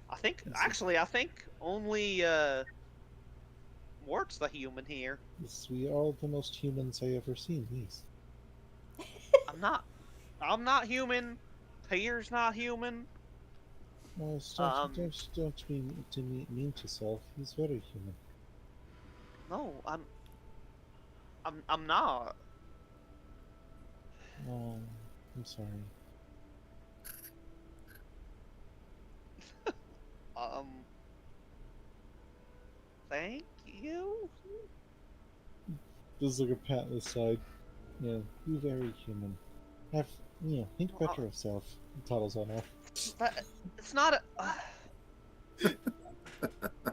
I think only, Mort's the human here. Yes, we are all the most humans I ever seen. Yes. I'm not human. Pier's not human. No, don't mean to mean to self. He's very human. No, I'm not. Oh, I'm sorry. Thank you? Just like a pat on the side. Yeah, you're very human. Think better of self. Toddles on off. But it's not a...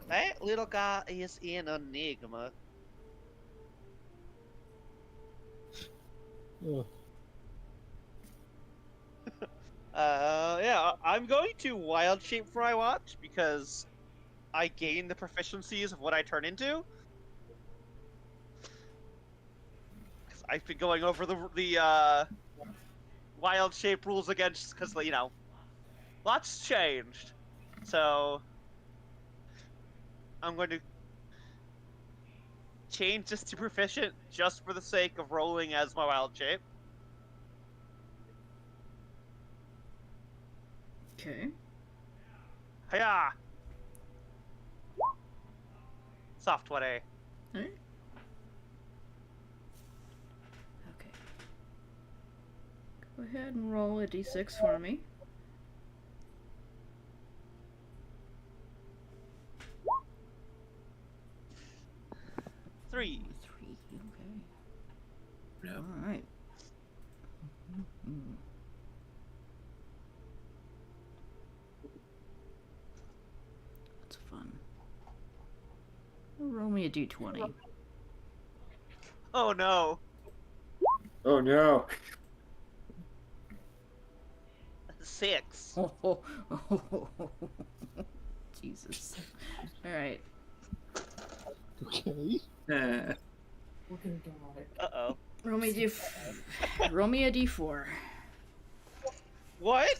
that little guy is an enigma. Yeah, I'm going to wild shape for my watch because I gain the proficiencies of what I turn into. 'Cause I've been going over the wild shape rules against because lots changed. So I'm going to change this to proficient just for the sake of rolling as my wild shape. Okay. Hiya! Soft 20. Alright. Okay. Go ahead and roll a d6 for me. Three. 3. Okay. Yep. All right. That's fun. Roll me a d20. Oh no. Oh no. 6. Oh, Jesus. All right. Okay. Eh. We're gonna die. Uh-oh. Roll me roll me a d4. What?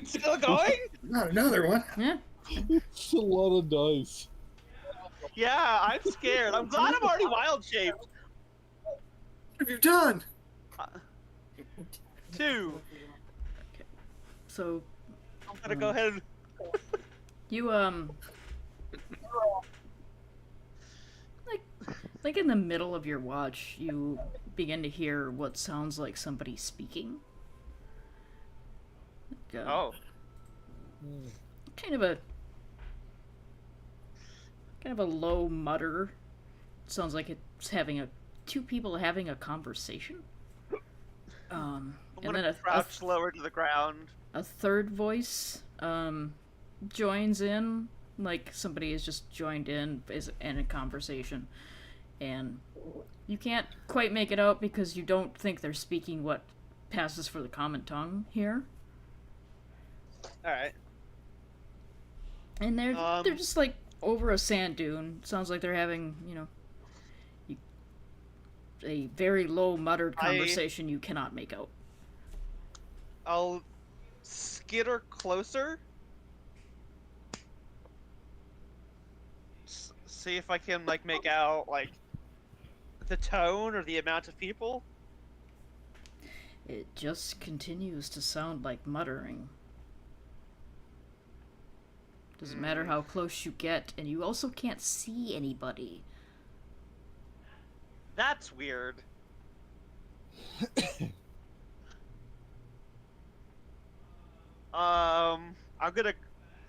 Still going? Not another one. Yeah. It's a lot of dice. Yeah, I'm scared. I'm glad I'm already wild shaped. What have you done? 2. So I'm gonna go ahead and... you like in the middle of your watch, you begin to hear what sounds like somebody speaking. Like, Oh. kind of a low mutter. Sounds like it's two people having a conversation. I'm And gonna then crouch lower to the ground. a third voice joins in, like somebody has just joined in a conversation, and you can't quite make it out because you don't think they're speaking what passes for the common tongue here. Alright. And they're just like over a sand dune. Sounds like they're having, a very low muttered conversation you cannot make out. I'll skitter closer. See if I can, make out, the tone or the amount of people. It just continues to sound like muttering. Doesn't matter how close you get, and you also can't see anybody. That's weird. I'm gonna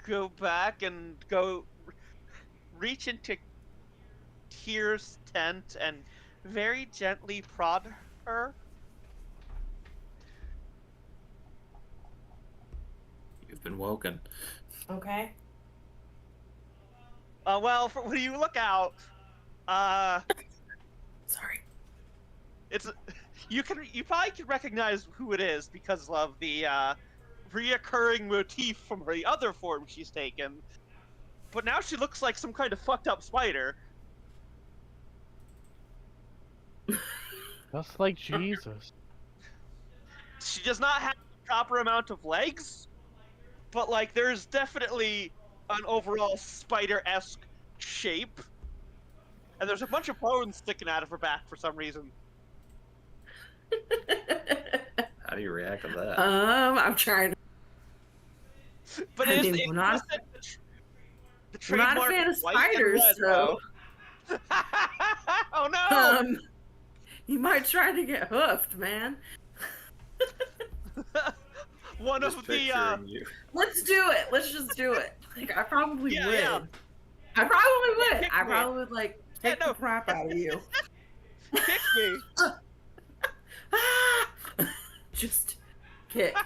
go back and reach into Tyr's tent and very gently prod her. You've been woken. Okay. Well, when you look out, Sorry. it's you probably can recognize who it is because of the reoccurring motif from the other form she's taken. But now she looks like some kind of fucked up spider. Just like Jesus. She does not have the proper amount of legs, but there's definitely an overall spider-esque shape. And there's a bunch of bones sticking out of her back for some reason. How do you react to that? I'm trying. But I it's mean, we're not a trademark fan of white and spiders, red, so oh no! you might try to get hoofed, man. One Just of the picturing you. Let's do it. Let's just do it. I probably Yeah, would. yeah. I probably would. Kick I me. probably would Yeah, kick no. the crap out of you. kick me. Just kick.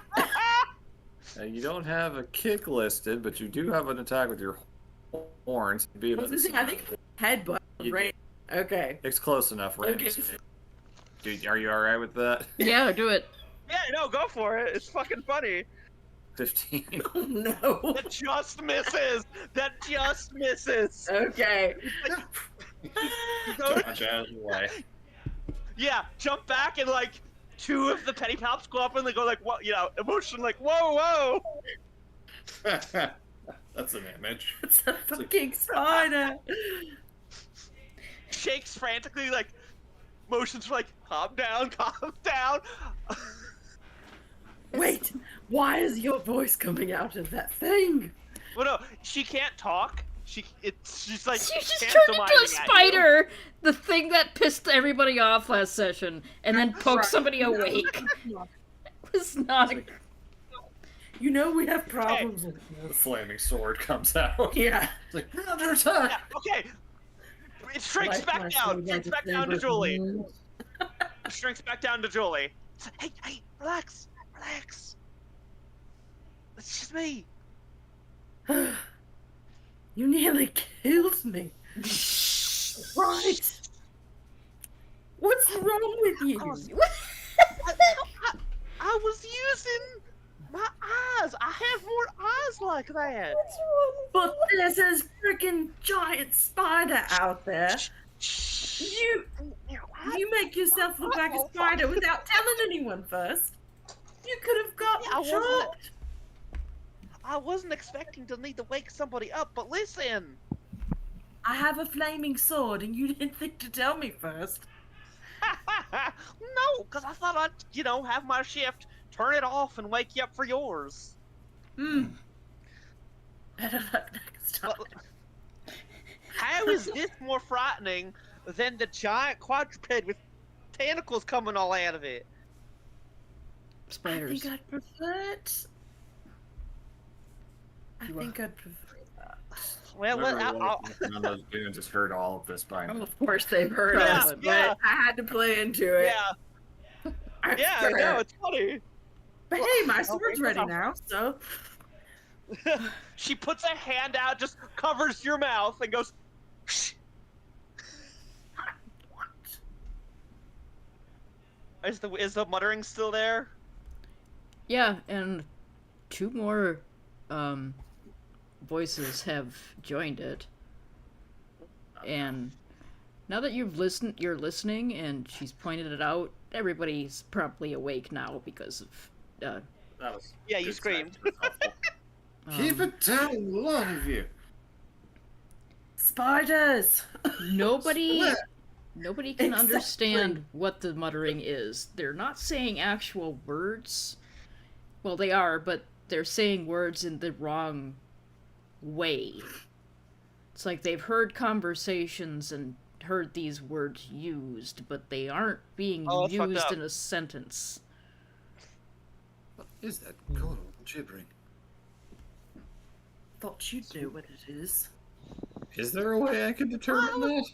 You don't have a kick listed, but you do have an attack with your horns. I was gonna say, I think headbutt, right? Okay. It's close enough, right? Okay. Dude, are you alright with that? Yeah, do it. Yeah, no, go for it. It's fucking funny. 15. Oh no. That just misses. That just misses. Okay. Go- Dodge out of the way. yeah, jump back and like two of the petty pops go up and they go like, what? You know, emotion like, whoa, whoa. That's an image. It's a fucking spider. Shakes frantically, like motions like, calm down, calm down. Wait, why is your voice coming out of that thing? Well, no, she can't talk. She's like She just turned into a pantomiming at you. spider! The thing that pissed everybody off last session, and then poked Right. somebody awake. It was not a... You know we have problems with The this. flaming sword comes out. Yeah. It's like, we're under attack. Yeah, okay. It shrinks Like back my down. sword Shrinks like back a down to saber. Julie. It shrinks back down to Julie. It's like, hey, relax, relax. It's just me. You nearly killed me. Right. What's wrong with you? I was using my eyes. I have more eyes like that. But there's this freaking giant spider out there. You make yourself look like a spider without telling anyone first. You could have Yeah, I gotten wasn't- shot. I wasn't expecting to need to wake somebody up, but listen. I have a flaming sword, and you didn't think to tell me first. No, because I thought I'd, have my shift, turn it off, and wake you up for yours. Better luck next time. But how is this more frightening than the giant quadruped with tentacles coming all out of it? I Spiders. think I'd prefer it. I think I'd prefer that. Well, None of those goons has heard all of this by now. Of course they've heard Yeah, us, but yeah. I had to play into it. yeah, I yeah, I prefer know, it. it's funny. But hey, my I'll sword's break ready it off. now, so She puts a hand out, just covers your mouth, and goes. what? Is the muttering still there? Yeah, and two more voices have joined it. And now that you're listening, and she's pointed it out, everybody's probably awake now because of That was Yeah, you good screamed. sex. That's helpful. Keep it down, a lot of you. Spiders! Nobody Split. can Exactly. understand what the muttering is. They're not saying actual words. Well, they are, but they're saying words in the wrong way. It's like they've heard conversations and heard these words used, but they aren't being Oh, that's fucked used up. in a sentence. What is that cold gibbering? Thought you'd know what it is. Is there a way I can determine that?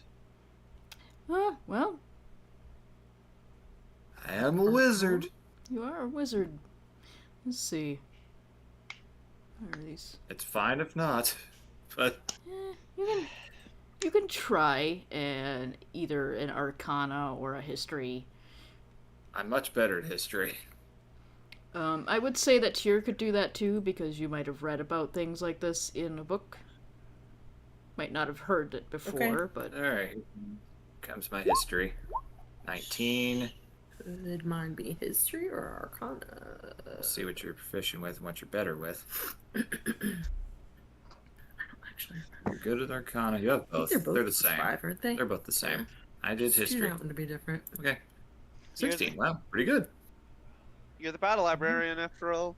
Well, I am a wizard. you are a wizard. Let's see. What are these? It's fine if not, but You can try either an Arcana or a History. I'm much better at history. I would say that Tyr could do that too, because you might have read about things like this in a book. Might not have heard it before, but All right, comes my history. 19. Would mine be history or arcana? We'll see what you're proficient with and what you're better with. I don't actually remember. You're good at Arcana. You have I think both. both They're the same. 5, aren't they? They're both the same. I did Just do history. that one to be different. Okay. You're 16. Wow, pretty good. You're the battle librarian after all.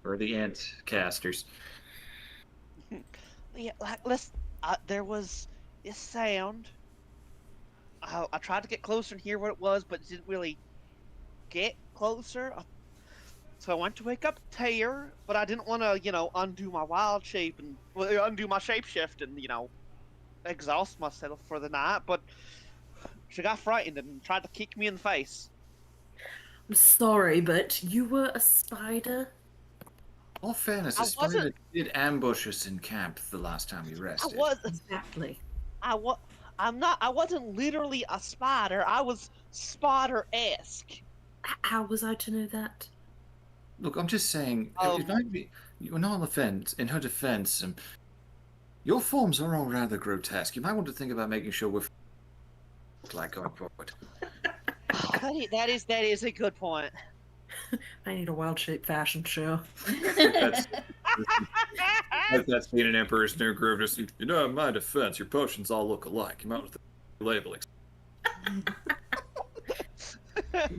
For the ant casters. Yeah, like, listen, there was this sound. I tried to get closer and hear what it was, but didn't really get closer. So I went to wake up Tyr, but I didn't want to, undo my wild shape and undo my shapeshift and, exhaust myself for the night. But she got frightened and tried to kick me in the face. I'm sorry, but you were a spider? All fairness, I a spider wasn't- did ambush us in camp the last time we rested. Exactly. I wasn't literally a spider. I was spider-esque. How was I to know that? Look, I'm just saying, Um, it might be. In all offense, in her defense, your forms are all rather grotesque. You might want to think about making sure we're like going forward. that is a good point. I need a wild shape fashion show. That's like that scene in Emperor's New Groove. Just in my defense, your potions all look alike. You might want to think of labeling.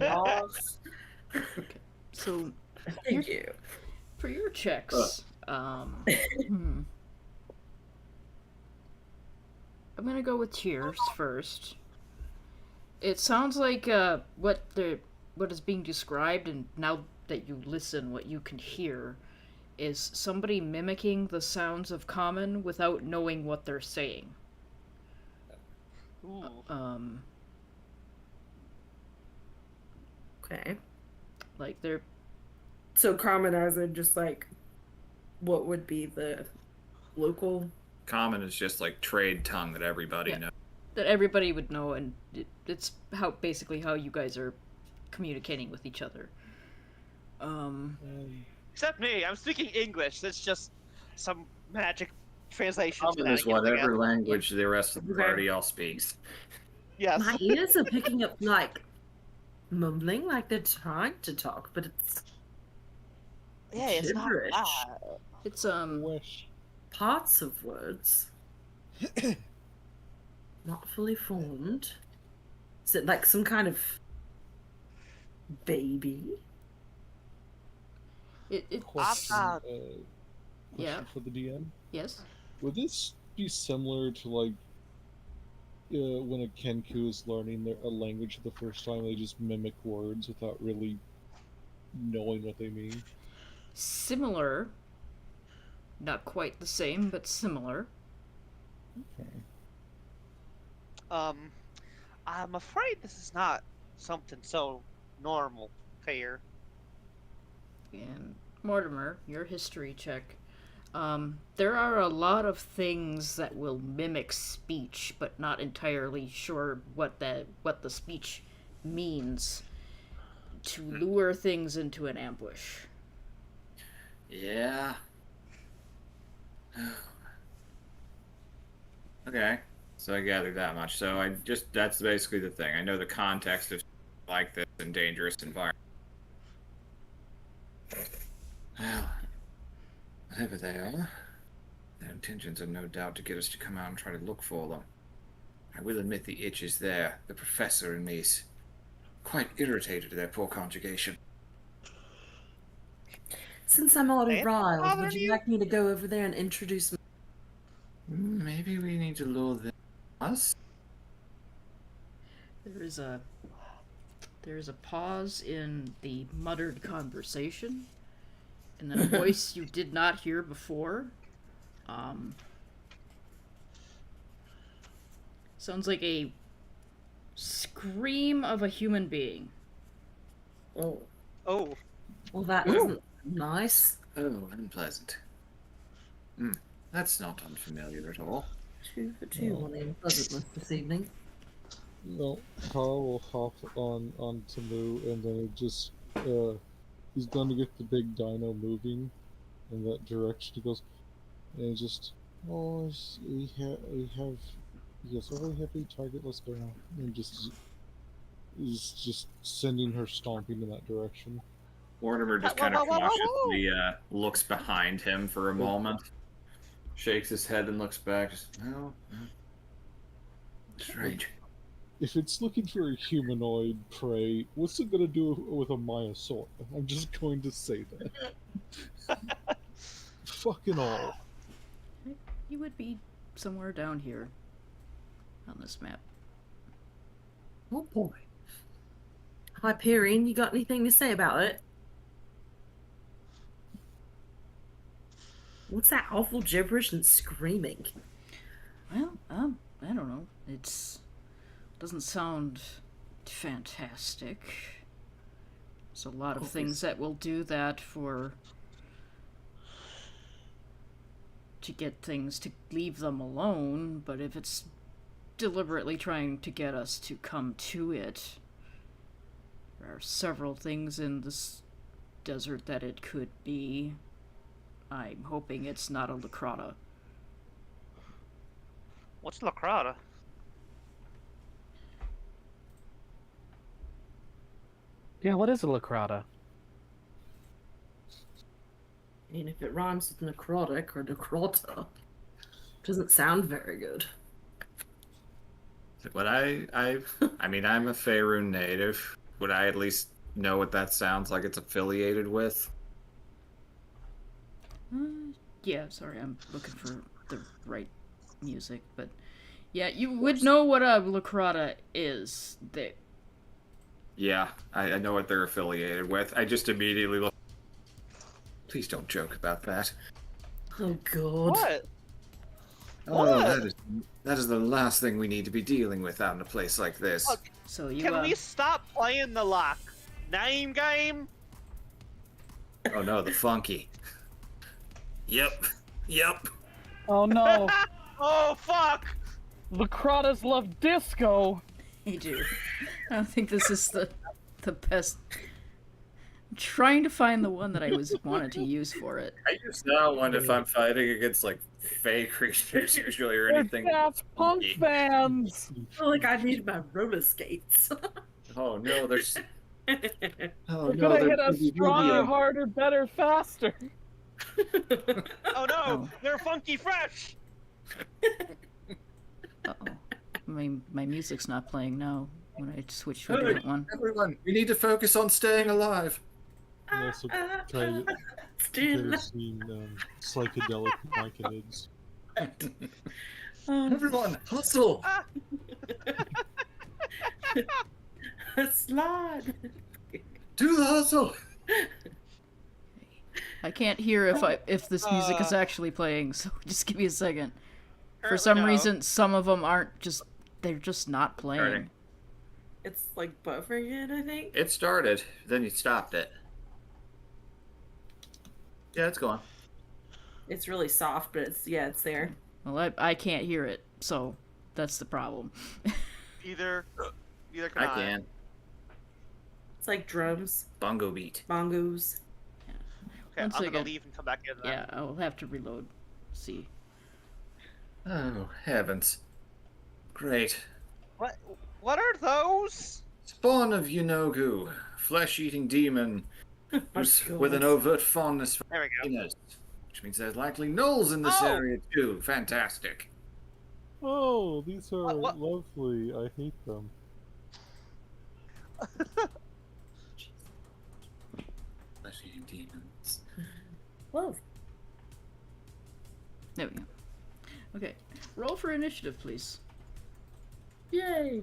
Yes. So Thank you. for your checks, I'm gonna go with Tears first. It sounds like what is being described, and now that you listen, what you can hear is somebody mimicking the sounds of common without knowing what they're saying. Ooh. Okay. Like they're So common as in just like what would be the local? Common is just like trade tongue that everybody Yeah. knows. that everybody would know, and it's basically how you guys are communicating with each other. Except me, I'm speaking English. That's just some magic translation. Common is shenanigans, I guess. whatever language the rest of the Okay. party all speaks. Yes. My ears are picking up like mumbling, like they're trying to talk, but it's Yeah, it's not gibberish. bad. It's Wish. Parts of words. Not fully formed. Is it like some kind of baby? it Question, Ah. Yeah. for the DM. Yes. Would this be similar to like when a Kenku is learning a language the first time, they just mimic words without really knowing what they mean? Similar. Not quite the same, but similar. Okay. I'm afraid this is not something so normal here. And Mortimer, your history check. There are a lot of things that will mimic speech, but not entirely sure what the speech means to lure things into an ambush. Yeah. Okay. So I gathered that much. So that's basically the thing. I know the context of like this in dangerous environment. Well, whatever they are, their intentions are no doubt to get us to come out and try to look for them. I will admit the itch is there. The professor and me is quite irritated at their poor conjugation. Since I'm already Ain't riled, would bothering you you? like me to go over there and introduce Maybe we need to lure them us. There is a pause in the muttered conversation, and then a voice you did not hear before. Sounds like a scream of a human being. Oh, Oh, well, that isn't nice. Oh, unpleasant. That's not unfamiliar at all. 2 for 2 on the unpleasantness this evening. No, Carl will hop on to Moo, and then it just he's going to get the big dino moving in that direction. He goes, and it just we have yes, a very heavy target. Let's go now. And just is just sending her stomping in that direction. Mortimer just Whoa, kind of whoa, whoa, whoa, whoa. cautiously looks behind him for a moment, shakes his head and looks back. Just, no. Strange. If it's looking for a humanoid prey, what's it gonna do with a Myosaur? I'm just going to say that. Fucking all. You would be somewhere down here on this map. Oh boy. Hyperion, you got anything to say about it? What's that awful gibberish and screaming? Well, I don't know. Doesn't sound fantastic. There's a lot of things that will do that to get things to leave them alone, but if it's deliberately trying to get us to come to it, there are several things in this desert that it could be. I'm hoping it's not a Lacrata. What's Lacrata? Yeah, what is a Lacrata? I mean, if it rhymes with necrotic or necrota, doesn't sound very good. Would I mean, I'm a Faerun native. Would I at least know what that sounds like it's affiliated with? Yeah, sorry, I'm looking for the right music, but yeah, you would know what a Lacrata is. Yeah, I know what they're affiliated with. I just immediately look. Please don't joke about that. Oh god. What? Oh, What? that is the last thing we need to be dealing with out in a place like this. Look, So you Can we stop playing the lock name game? Oh no, the funky. Yep. Oh no, Oh fuck! Lacratas love disco. you do. I don't think this is the best. I'm trying to find the one that I wanted to use for it. I use that one if I'm fighting against like fake creatures usually or They're anything. Daft Punk funky. fans. I feel like I need my roller skates. Oh no, there's. Oh We're no, gonna they're hit us stronger, harder, better, faster. Oh no, Oh. they're funky fresh! Uh-oh. My music's not playing now when I switch to a Hey. different one. Everyone, we need to focus on staying alive. I also try to Still. get seen psychedelic myconids. Everyone, hustle! Slide. Do the hustle! I can't hear if this music is actually playing, so just give me a second. For Apparently some no. reason, some of them they're just not playing. Starting. It's like buffering it, I think. It started, then you stopped it. Yeah, it's going. It's really soft, but it's there. Well, I can't hear it, so that's the problem. Either can I can. It's like drums, Bongo beat. bongos. Okay, One I'm gonna second. leave and come back in then. Yeah, I'll have to reload. See. Oh, heavens. Great. What are those? Spawn of Yunogu, flesh-eating demon who's God. with an overt fondness for There we go. penis, which means there's likely gnolls in this Oh! area too. Fantastic. Oh, these are What? lovely. I hate them. Flesh-eating demons. Love. There we go. Okay, roll for initiative, please. Yay.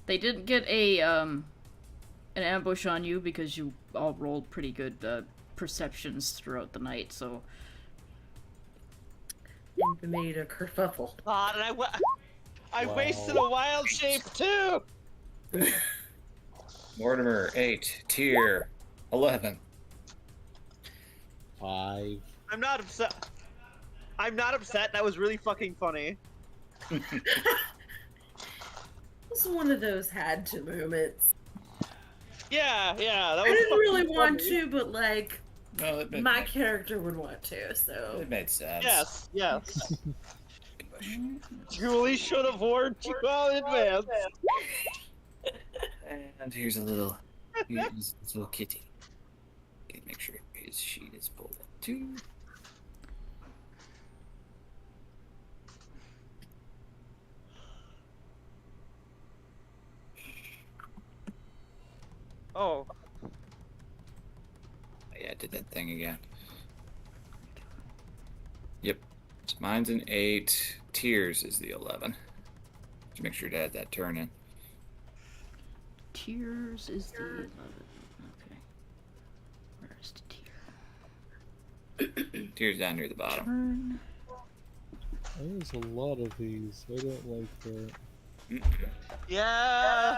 They didn't get an ambush on you because you all rolled pretty good perceptions throughout the night. So And made a kerfuffle. God, and I Wow. wasted a wild shape too. Mortimer, 8. Tier, 11. 5. I'm not upset. I'm not upset. That was really fucking funny. It was one of those had to moments. Yeah, that I was. didn't fucking really want funny. to, but like Well, it my character would want to, so it made sense. Yes. Julie should have warned you all in advance. And here's a little kitty. Okay, make sure his sheet is pulled up too. Oh, Yeah, I did that thing again. Yep. So mine's an 8. Tears is the 11. Just make sure to add that turn in. Tears is the 11. Okay. Where's the tear? Tears down near the bottom. Turn. There's a lot of these. I don't like that. yeah.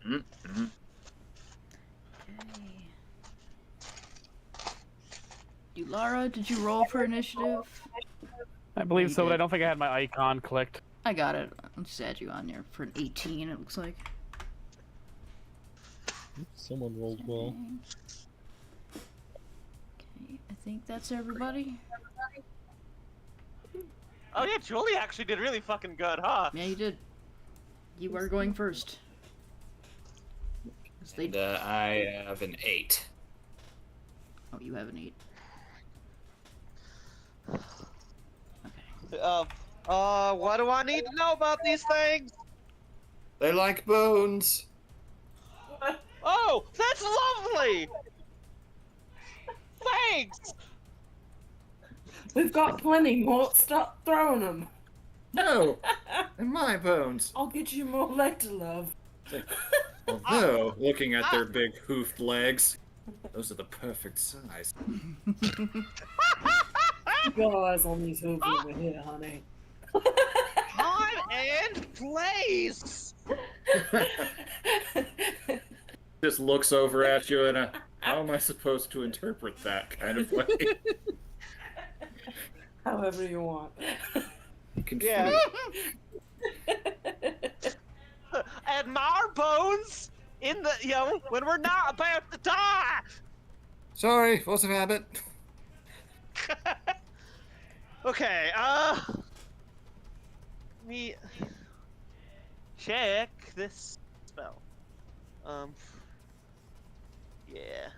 Okay. You, Lara, did you roll for initiative? I believe You so, but did. I don't think I had my icon clicked. I got it. I'll just add you on there for an 18, it looks like. Someone rolled well. Okay, I think that's everybody. Oh yeah, Julie actually did really fucking good, huh? Yeah, you did. You are going first. 'Cause they- And I have an 8. Oh, you have an 8. Okay. What do I need to know about these things? They like bones. Oh, that's lovely! Thanks! We've got plenty more. Stop throwing them. No, they're my bones. I'll get you more later, love. Although, looking at their big hoofed legs, those are the perfect size. Keep your eyes on these hooves over here, honey. Time and place! Just looks over at you in a, how am I supposed to interpret that kind of way? However you want. Confused. Yeah. Admire bones in the, when we're not about to die! Sorry, force of habit. Okay, me check this spell. Yeah.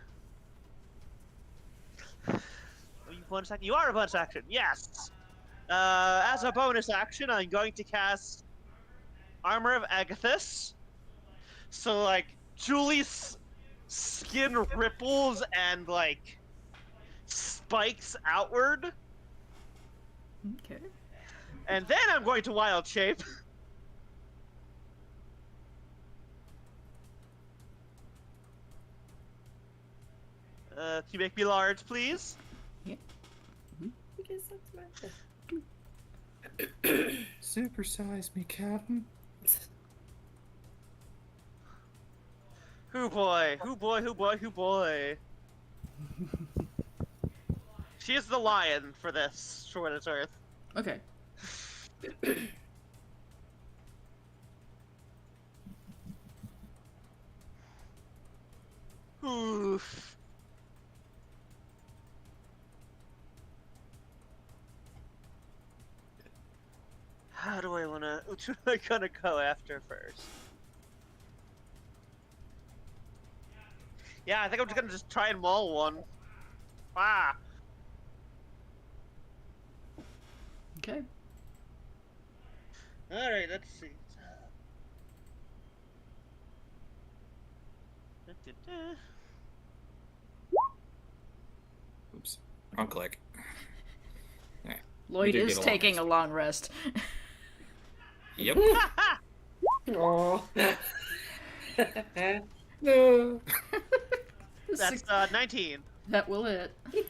Are you bonus action? You are a bonus action, yes! As a bonus action, I'm going to cast Armor of Agathis. So, like, Julie's skin ripples and, like, spikes outward. Okay. And then I'm going to Wild Shape. Can you make me large, please? Because that's my Supersize me, Captain. Hoo boy, hoo boy, hoo boy, hoo boy. She is the lion for this, for what it's worth. Okay. Oof. How do I wanna, which one am I gonna go after first? Yeah, I think I'm just gonna try and maul one. Ah! Okay. Alright, let's see. Oops. Wrong click. Lloyd did is get a long taking rest. a long rest. Yep. Oh. No. That's 19. That will hit. No,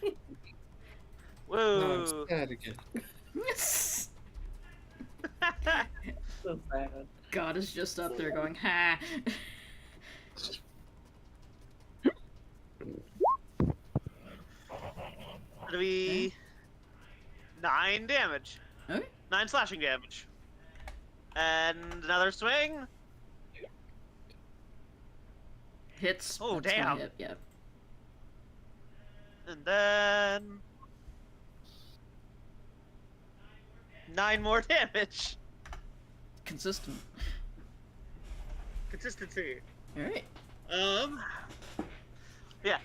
Whoa. I'm sad again. So sad. God is just up there going, ha. It'll be 9 damage. Okay. 9 slashing damage. And another swing. Hits. Oh, That's gonna damn. hit, yep. And then 9 more damage. Consistent. Consistency. Alright. Yeah.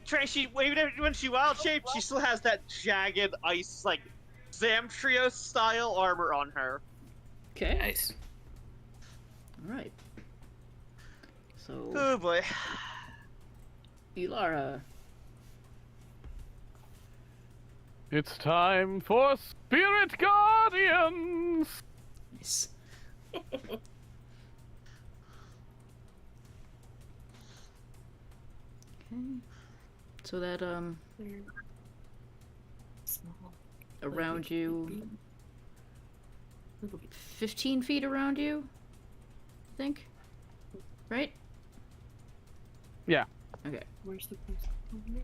Tracy, even when she wild shaped, she still has that jagged ice, like, Zamtrios style armor on her. Okay. Nice. Alright. So, Oh boy. Elara. It's time for Spirit Guardians! Nice. Okay. So that, Small. around you, 15 feet around you, I think? Right? Yeah. Okay. Where's the place? Over here?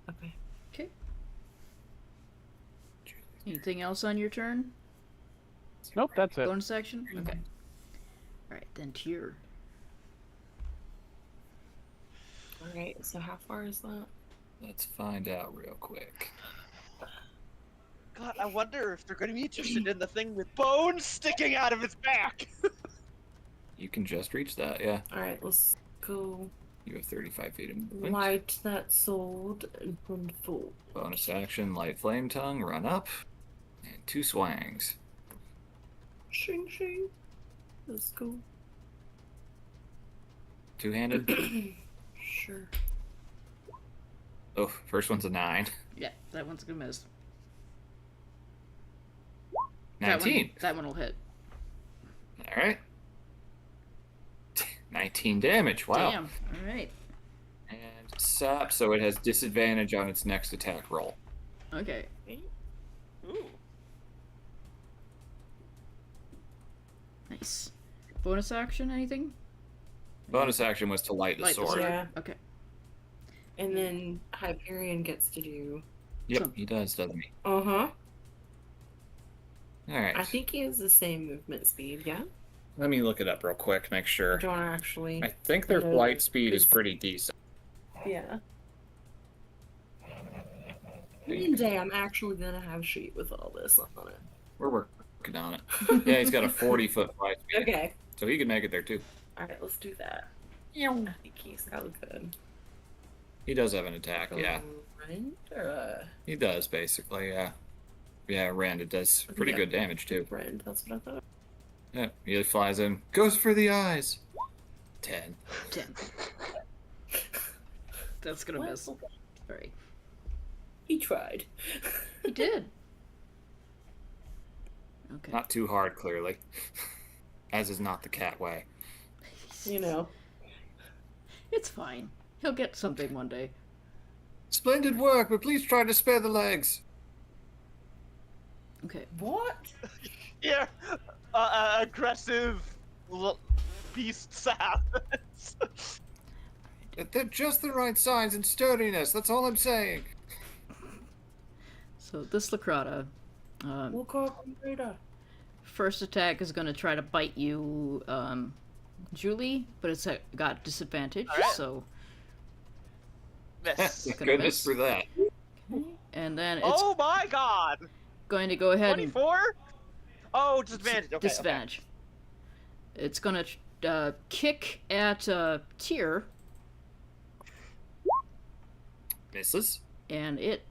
Okay. Okay. Anything else on your turn? Nope, that's it. Bonus action? Okay. Alright, then Tyr. Alright, so how far is that? Let's find out real quick. God, I wonder if they're going to be interested in the thing with bones sticking out of its back. You can just reach that, yeah. Alright, let's go You have 35 feet of movement. light that sword and run full. Bonus action, light flame tongue, run up, and 2 swangs. Shing shing. Let's go. Two-handed. Sure. Oh, first one's a 9. Yeah, that one's gonna miss. 19. That one will hit. All right. 19 damage. Wow. Damn. Alright. And sap, so it has disadvantage on its next attack roll. Okay. Ooh. Nice. Bonus action, anything? Bonus action was to light the Light the sword. sword. Yeah. Okay. And then Hyperion gets to do. Yep, So- he does, doesn't he? Uh-huh. All right. I think he has the same movement speed, yeah? Let me look it up real quick, make sure. Don't actually. I think their No. flight speed is pretty decent. Yeah. One day I'm actually gonna have a sheet with all this on it. We're working on it. Yeah, he's got a 40-foot flight speed, Okay. so he can make it there too. Alright, let's do that. I think he's got good. He does have an attack, yeah. Rend or He does, basically, yeah. Yeah, Rand, it does pretty Yeah. good damage too. Rend, that's what I thought. Yeah, he flies in, goes for the eyes. 10. 10. That's gonna miss. Well, Alright. he tried. He did. Okay. Not too hard, clearly. As is not the cat way. You know. It's fine. He'll get something one day. Splendid work, but please try to spare the legs. Okay. What? Yeah. Aggressive beast sounds. They're just the right size and sturdiness, that's all I'm saying. So this Lacrata, We'll call him later. first attack is going to try to bite you, Julie, but it's got disadvantage, Alright. so... Miss. Thank Gonna goodness miss. for that. And then it's Oh my god! going to go ahead and... 24? Oh, disadvantage. Okay, disadvantage. It's going to kick at Tyr, Misses. and it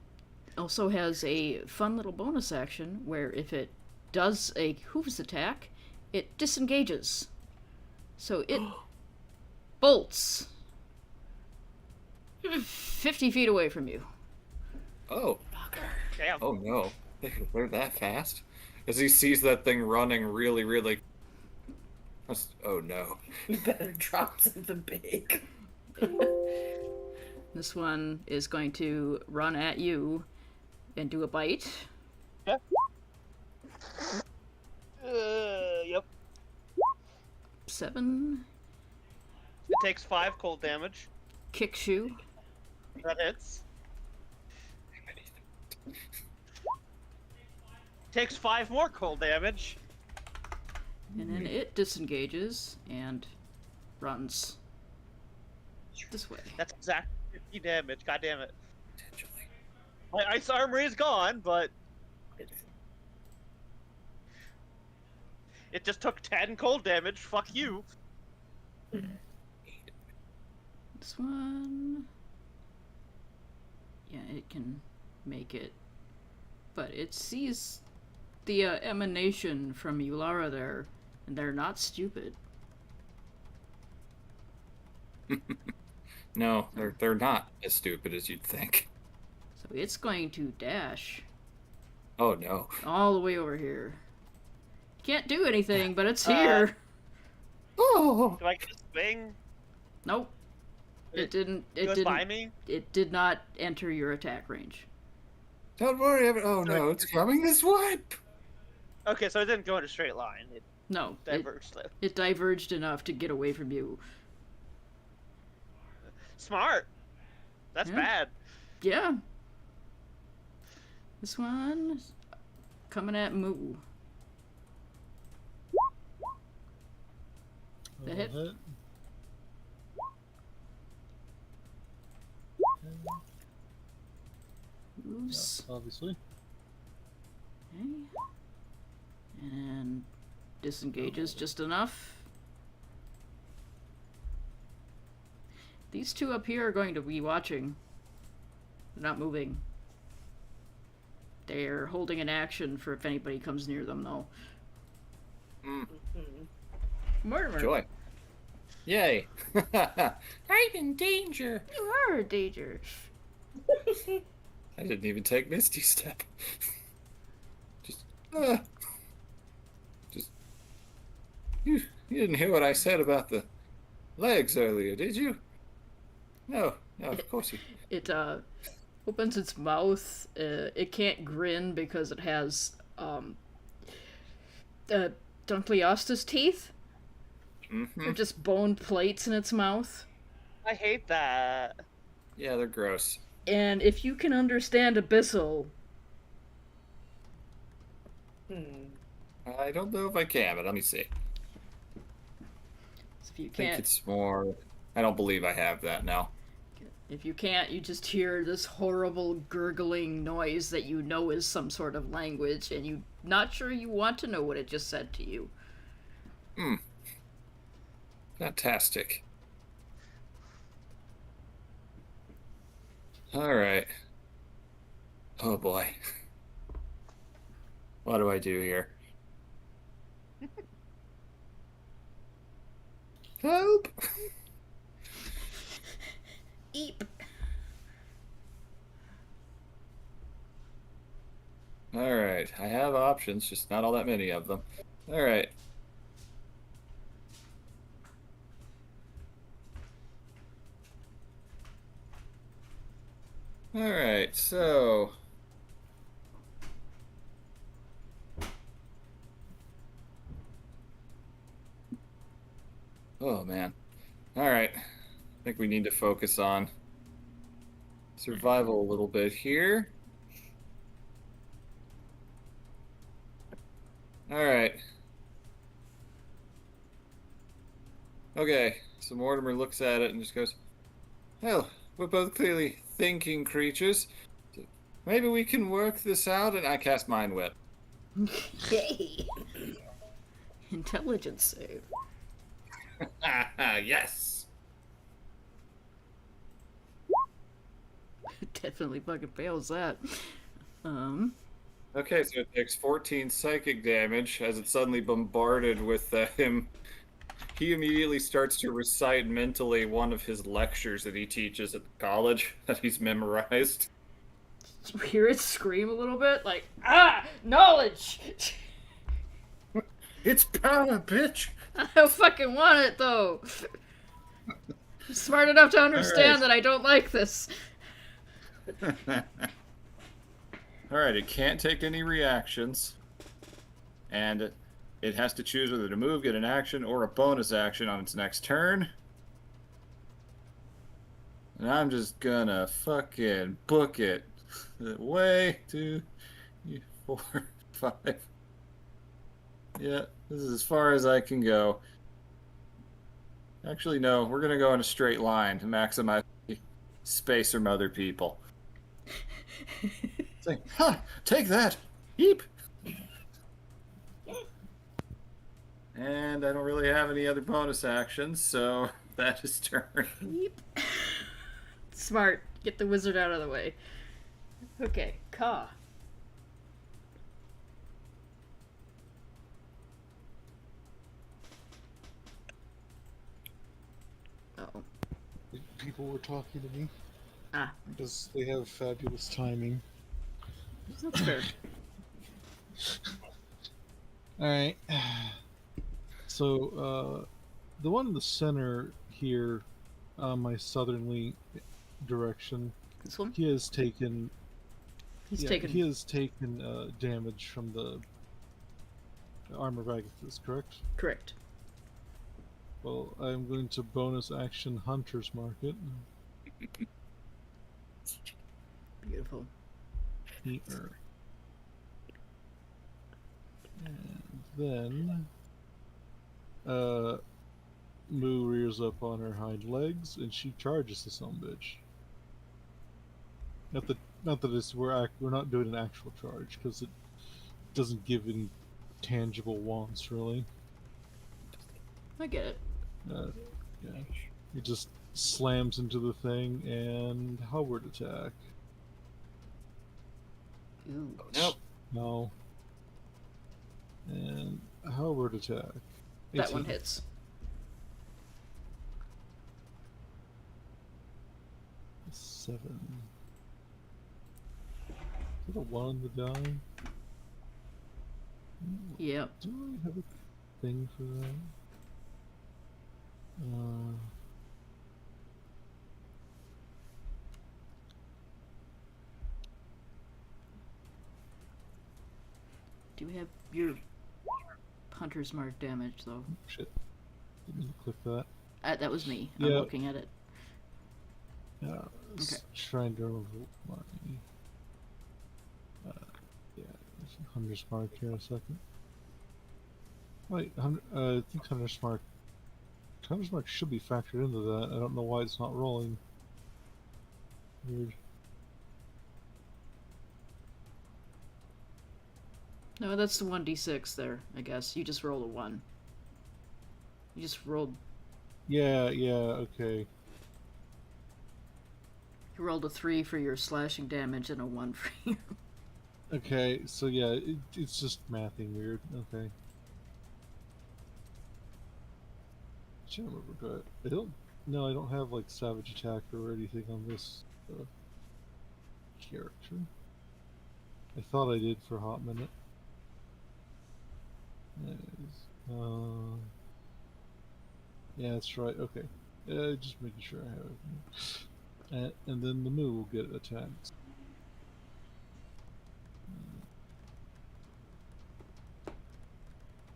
also has a fun little bonus action where if it does a hooves attack, it disengages. So it bolts 50 feet away from you. Oh, Okay. Damn. oh no. They're that fast? As he sees that thing running really, really... Oh no. You better drop something big. This one is going to run at you and do a bite. Yep. 7, It takes 5 cold damage. kicks you, That hits. Takes 5 more cold damage. and then it disengages and runs this way. That's exactly 50 damage. God damn it. Potentially. My ice armor is gone, but it just took 10 cold damage. Fuck you. This one... Yeah, it can make it. But it sees the emanation from Ulara there, and they're not stupid. No, they're not as stupid as you'd think. So it's going to dash Oh no. all the way over here. Can't do anything, but it's here. Oh! Do I get this thing? Nope. It didn't. It Goes by didn't. me? It did not enter your attack range. Don't worry. Oh no, it's coming this way. Okay, so it didn't go in a straight line. It No, diverged. it diverged enough to get away from you. Smart. That's Yeah. bad. Yeah. This one coming at Moo. That hit. Hit. Moves. Yeah, obviously. Okay. And disengages just enough. These two up here are going to be watching. They're not moving. They're holding an action for if anybody comes near them, though. Mm, Mortimer, joy. Yay. I'm in danger. you are a danger. I didn't even take Misty Step. Just. You didn't hear what I said about the legs earlier, did you? No, of course you. It opens its mouth. It can't grin because it has Dunkleosta's teeth. Mm-hmm. They're just bone plates in its mouth. I hate that. Yeah, they're gross. And if you can understand Abyssal, I don't know if I can, but let me see. if you I think can't, it's more. I don't believe I have that now. if you can't, you just hear this horrible gurgling noise that you know is some sort of language, and you're not sure you want to know what it just said to you. Fantastic. All right. Oh boy. What do I do here? Help! Eep. All right. I have options, just not all that many of them. All right. All right. So. Oh man. All right. I think we need to focus on survival a little bit here. All right. Okay, so Mortimer looks at it and just goes, "Well, we're both clearly thinking creatures. Maybe we can work this out." And I cast Mind Whip. Yay! Intelligence save. Yes. Definitely fucking fails that. Okay, so it takes 14 psychic damage as it's suddenly bombarded with him. He immediately starts to recite mentally one of his lectures that he teaches at the college that he's memorized. You hear it scream a little bit, like, knowledge! It's power, bitch! I don't fucking want it, though. I'm smart enough to understand that I don't like this. Alright, it can't take any reactions. And it has to choose whether to move, get an action, or a bonus action on its next turn. And I'm just gonna fucking book it. Way, 2, 4, 5. Yeah, this is as far as I can go. Actually, no, we're gonna go in a straight line to maximize space from other people. Say, take that! Eep! And I don't really have any other bonus actions, so that is turn. Yeep. Smart. Get the wizard out of the way. Okay, Ka. Uh-oh. People were talking to me Ah, because they have fabulous timing. that's fair. All right. So, the one in the center here, my southerly direction, This one? he has taken. He's yeah, taken... He has taken damage from the armor of Agathis, correct? Correct. Well, I'm going to bonus action Hunter's Market. Beautiful. Here. And then Moo rears up on her hind legs and she charges the son bitch. Not that we're not doing an actual charge because it doesn't give any tangible wants really. I get it. Yeah, it just slams into the thing and halberd attack. Ooh. Nope. No. And halberd attack. That one 18. hits. Seven. Is it a 1 on the die? Yep. Do I have a thing for that? Do we have your Hunter's Mark damage, though? Shit. Didn't click that. That was me. Yeah. I'm looking at it. Yeah. Okay. Trying to remember my. Yeah. Hunter's Mark here in a second. Wait, I think Hunter's Mark should be factored into that. I don't know why it's not rolling. Weird. No, that's the 1d6 there, I guess. You just rolled a 1. You just rolled... Yeah, okay. You rolled a 3 for your slashing damage and a 1 for your... Okay, so yeah, it's just mathing weird. Okay. I can't remember, but I don't have like Savage Attack or anything on this character. I thought I did for a hot minute. Yeah, that's right. Okay, just making sure I have it. And then the Moo will get attacked.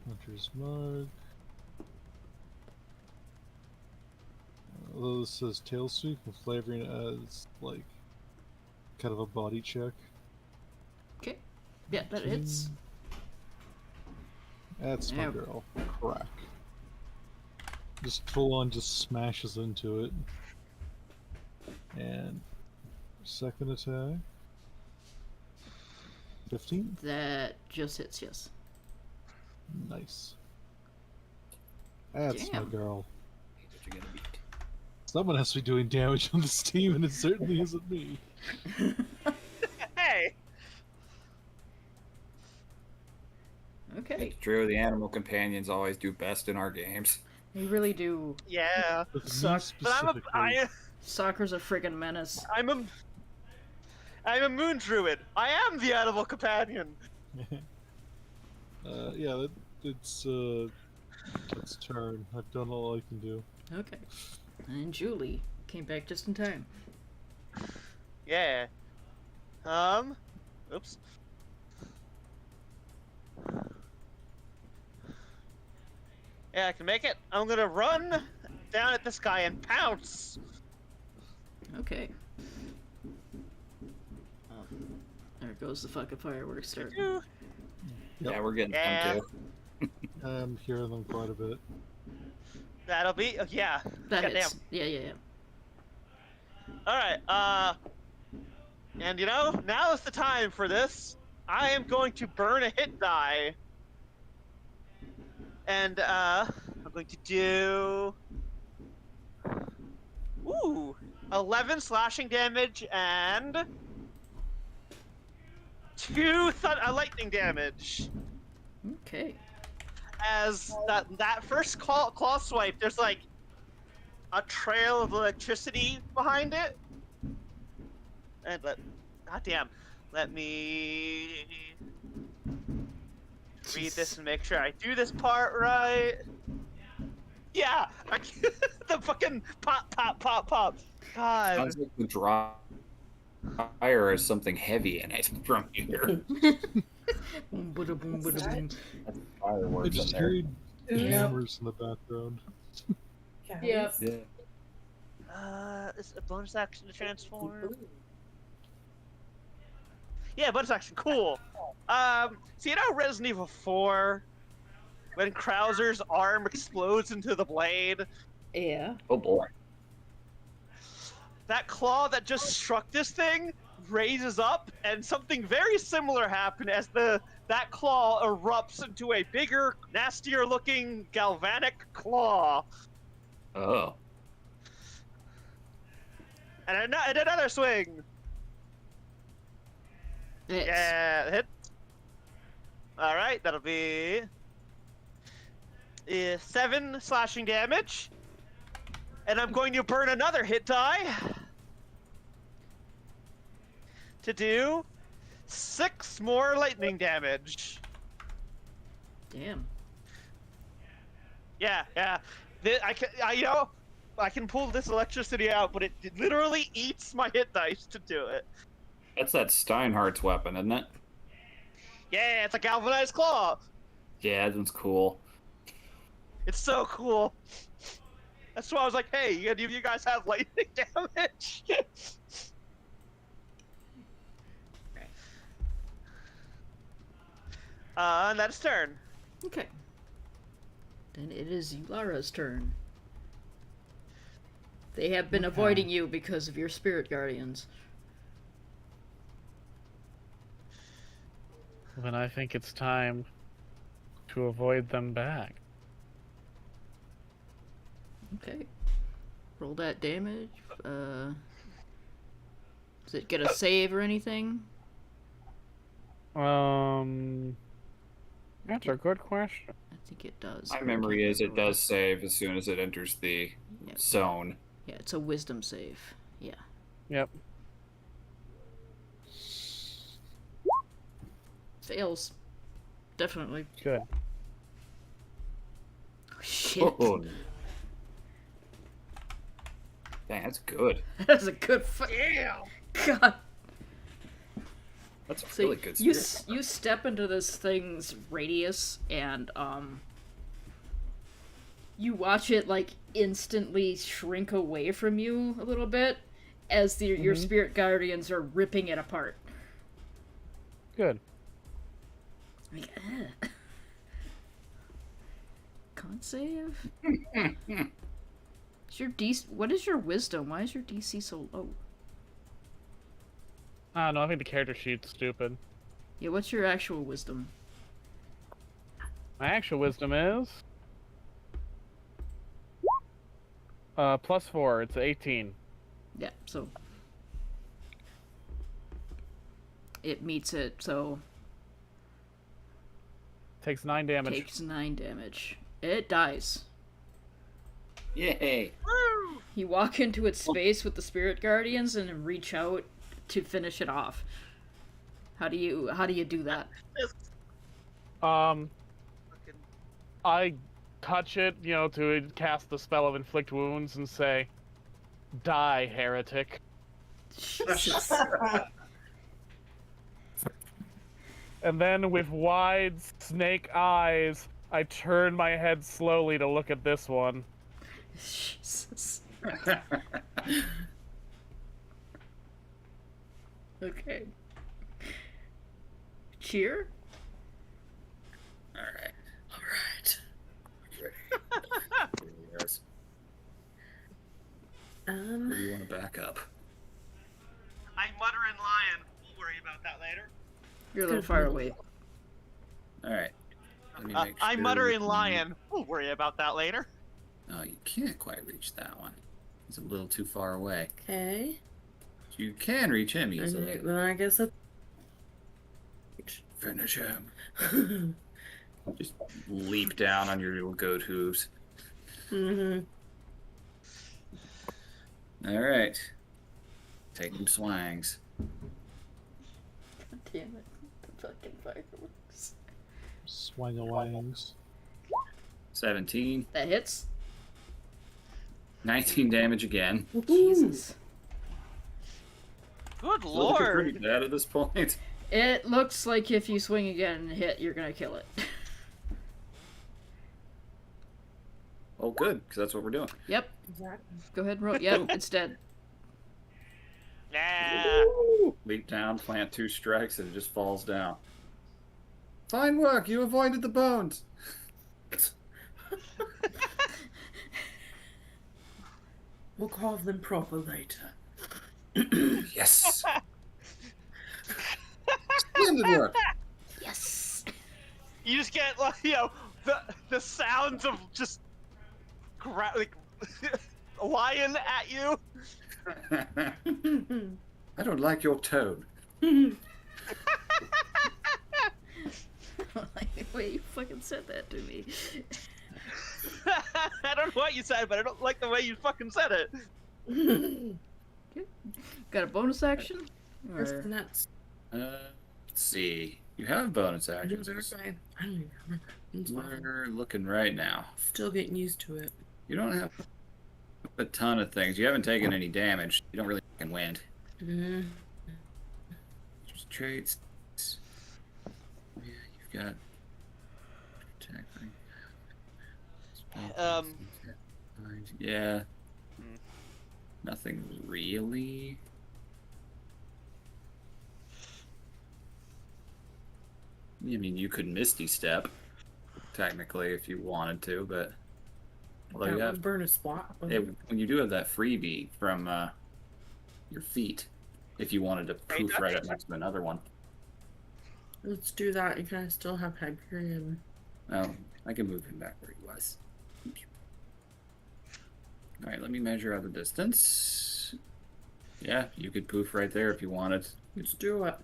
Hunter's Mark. Although this says tail sweep, and flavoring it as like kind of a body check. Okay. Yeah, that hits. That's my Yeah. girl. Crack. Just full on just smashes into it. And second attack. 15? That just hits, yes. Nice. That's my Damn. girl. What you gonna beat? Someone has to be doing damage on this team, and it certainly isn't me. Hey! Okay. It's true. The animal companions always do best in our games. They really do. Yeah. With me Sucks. But specifically. Soccer's a friggin' menace. I'm a moon druid. I am the animal companion. Yeah, it's turn. I've done all I can do. Okay. And Julie came back just in time. Yeah. Oops. Yeah, I can make it. I'm gonna run down at this guy and pounce. Okay. There goes the fucking fireworks start. Yep. Yeah, we're getting Yeah. some too. I'm hearing them quite a bit. That'll be yeah. That Goddamn. hits. Yeah. Alright, and you know, now is the time for this. I am going to burn a hit die. And, I'm going to do... Ooh! 11 slashing damage and... 2 lightning damage. Okay. As that first claw swipe, there's like a trail of electricity behind it. And goddamn, let me read this and make sure I do this part right. Yeah, the fucking pop. God. Sounds like the dryer has something heavy in it from here. Boom, bada, boom, bada, boom. That's I fireworks in just there. heard Yeah. hammers in the background. Yep. Yeah. Is a bonus action to transform? Yeah, bonus action. Cool. So you know Resident Evil 4, when Krauser's arm explodes into the blade. Yeah. Oh boy. That claw that just struck this thing raises up, and something very similar happened as that claw erupts into a bigger, nastier-looking galvanic claw. Oh. And another swing. It's, Yeah, hit. All right, that'll be 7 slashing damage, and I'm going to burn another hit die to do 6 more lightning damage. Damn. Yeah. I can pull this electricity out, but it literally eats my hit dice to do it. That's that Steinhardt's weapon, isn't it? Yeah, it's a galvanized claw. Yeah, that one's cool. It's so cool. That's why I was like, hey, any of you guys have lightning damage? And that's turn. Okay. Then it is Yulara's turn. They have been avoiding you because of your spirit guardians. Then I think it's time to avoid them back. Okay. Roll that damage. Does it get a save or anything? That's a good question. I think it does. My memory is it does save as soon as it enters the Yep. zone. Yeah, it's a wisdom save. Yeah. Yep. Fails. Definitely. Good. Oh, shit. Oh. Dang, that's good. That's a good fight. Yeah. God. That's a So really good you spirit. you step into this thing's radius and you watch it like instantly shrink away from you a little bit as your spirit guardians are ripping it apart. Good. Like, Con save? Is your DC? What is your wisdom? Why is your DC so low? I don't know, I think the character sheet's stupid. Yeah, what's your actual wisdom? My actual wisdom is... +4, it's 18. Yeah, so it meets it, so Takes 9 damage. takes 9 damage. It dies. Yay! Woo! You walk into its space with the spirit guardians and reach out to finish it off. How do you do that? Fucking- I touch it, to cast the spell of inflict wounds and say, "Die, heretic." Jesus. And then with wide snake eyes, I turn my head slowly to look at this one. Jesus. Okay. Cheer? Alright. Alright. Ready? Yes. Where do you want to back up? I'm muttering lion. We'll worry about that later. You're a little far away. Alright. Let me make I'm sure muttering we- lion. We'll worry about that later. Oh, you can't quite reach that one. He's a little too far away. Okay. You can reach him easily. Then I guess that's... Finish him. Just leap down on your little goat hooves. Mm-hmm. Alright. Take them swangs. God damn it. The fucking fireworks. Swang-a-wangs. 17. That hits? 19 damage again. Jesus. Good Looking pretty lord. bad at this point. It looks like if you swing again and hit, you're gonna kill it. Oh, good, because that's what we're doing. Yep. Exactly. Go ahead and roll. Yep, it's dead. Yeah. Leap down, plant 2 strikes, and it just falls down. Fine work, you avoided the bones. We'll call them proper later. Yes. Splendid work. Yes. You just get like the sounds of just like a lion at you. I don't like your tone. I like the way you fucking said that to me. I don't know what you said, but I don't like the way you fucking said it. Got a bonus action? Where's Or... the nuts? Let's see. You have bonus I actions. don't even remember. It's fine. We're looking right now. Still getting used to it. You don't have a ton of things. You haven't taken any damage. You don't really fucking win. Mm-hmm. Just traits. Yeah, you've got protecting. Yeah. Nothing really. I mean, you could Misty Step, technically, if you wanted to, but although you That have, would burn a spot. when you do have that freebie from your feet, if you wanted to poof right up next to another one. Let's do that. You can still have Hyperion. Oh, I can move him back where he was. All right, let me measure out the distance. Yeah, you could poof right there if you wanted. Let's do it.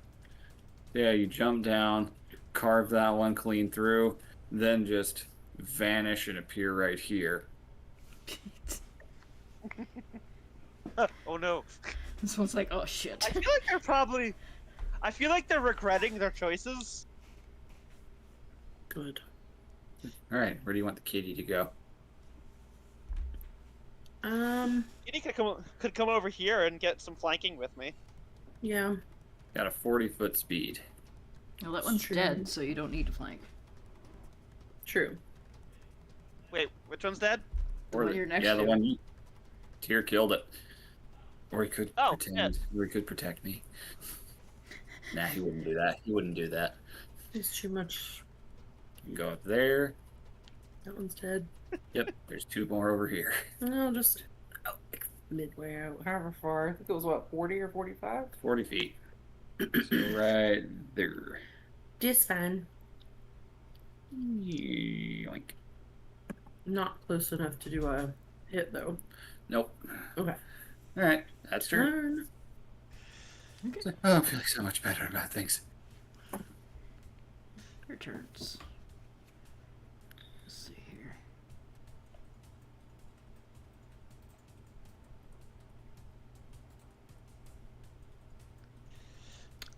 Yeah, you jump down, carve that one clean through, then just vanish and appear right here. Oh no. This one's like, oh shit. I feel like they're probably. I feel like they're regretting their choices. Good. All right, where do you want the kitty to go? Kitty could come over here and get some flanking with me. Yeah. Got a 40-foot speed. Well, that one's True. dead, so you don't need to flank. True. Wait, which one's dead? The one you're next yeah, the to. one you... Tyr killed it. Or he could Oh, pretend. Or he could protect me. Nah, he wouldn't do that. He wouldn't do that. There's too much. You can go up there. That one's dead. Yep, there's two more over here. No, just like midway out. However far. I think it was what, 40 or 45? 40 feet. So right there. Just fine. Yoink. Not close enough to do a hit though. Nope. Okay. All right, that's true. Turn. Oh, I'm feeling so much better about things. Your turns. Let's see here.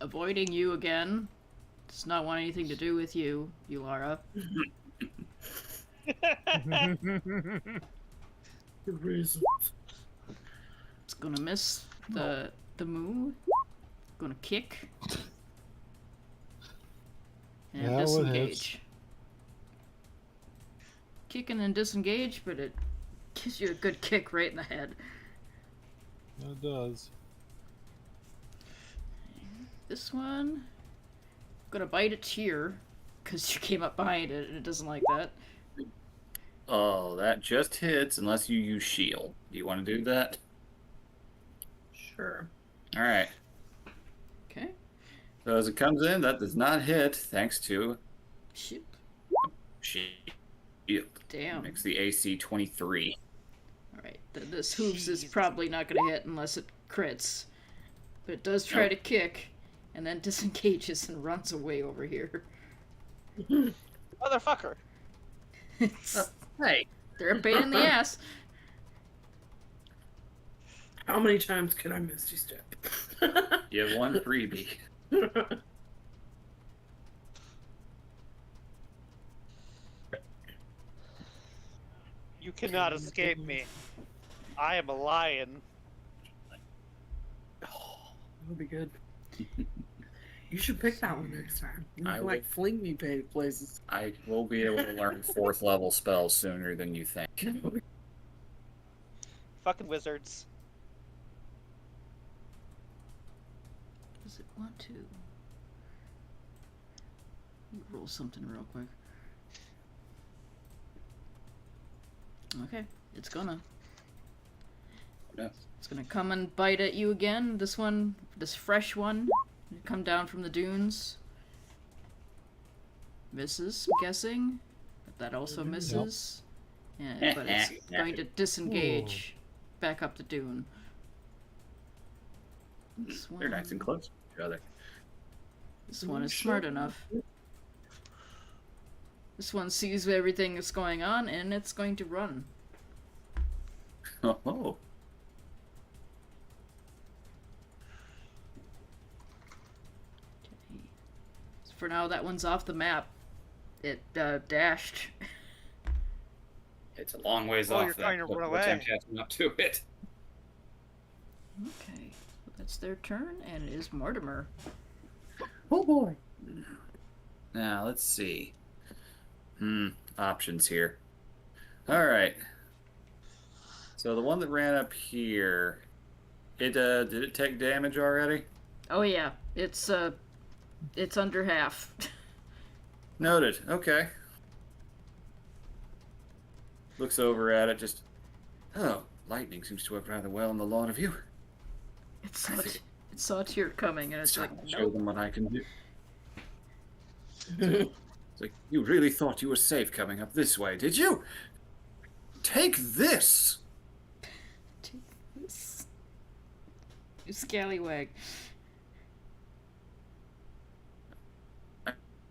Avoiding you again. Does not want anything to do with you, Lara. The reason. It's gonna miss the move. Gonna kick. And That one disengage. Kick and then disengage, but it gives you a good kick right in the head. It does. This one, gonna bite its here, because you came up behind it and it doesn't like that. Oh, that just hits unless you use shield. Do you want to do that? Sure. All right. Okay. So as it comes in, that does not hit thanks to Shit. shield. Damn. Makes the AC 23. Alright, this hooves is probably not gonna hit unless it crits. But it does try to kick, and then disengages and runs away over here. Motherfucker. Hey. They're a pain in the ass. How many times can I Misty Step? You have one freebie. You cannot escape me. I am a lion. That would be good. You should pick that one next time. You I can like fling me places. I will be able to learn 4th level spells sooner than you think. Fucking wizards. Does it want to? Roll something real quick. Okay, it's gonna. Yeah. It's gonna come and bite at you again. This one, this fresh one, come down from the dunes. Misses, I'm guessing. But that also misses. Yeah, but it's going to disengage back up the dune. This They're nice and close to each other. This one is smart enough. This one sees everything that's going on, and it's going to run. Oh. Okay. So for now, that one's off the map. It dashed. It's a long ways Oh, off. you're trying to but run I'm away. catching up to it. Okay, so that's their turn, and it is Mortimer. Oh boy. Now let's see. Options here. All right. So the one that ran up here, it did it take damage already? Oh yeah, it's under half. Noted. Okay. Looks over at it, just. Oh, lightning seems to work rather well on the lot of you. It saw Tyr coming, and it's So like, I'll show nope. them what I can do. It's like, you really thought you were safe coming up this way, did you? Take this! Take this. You scallywag.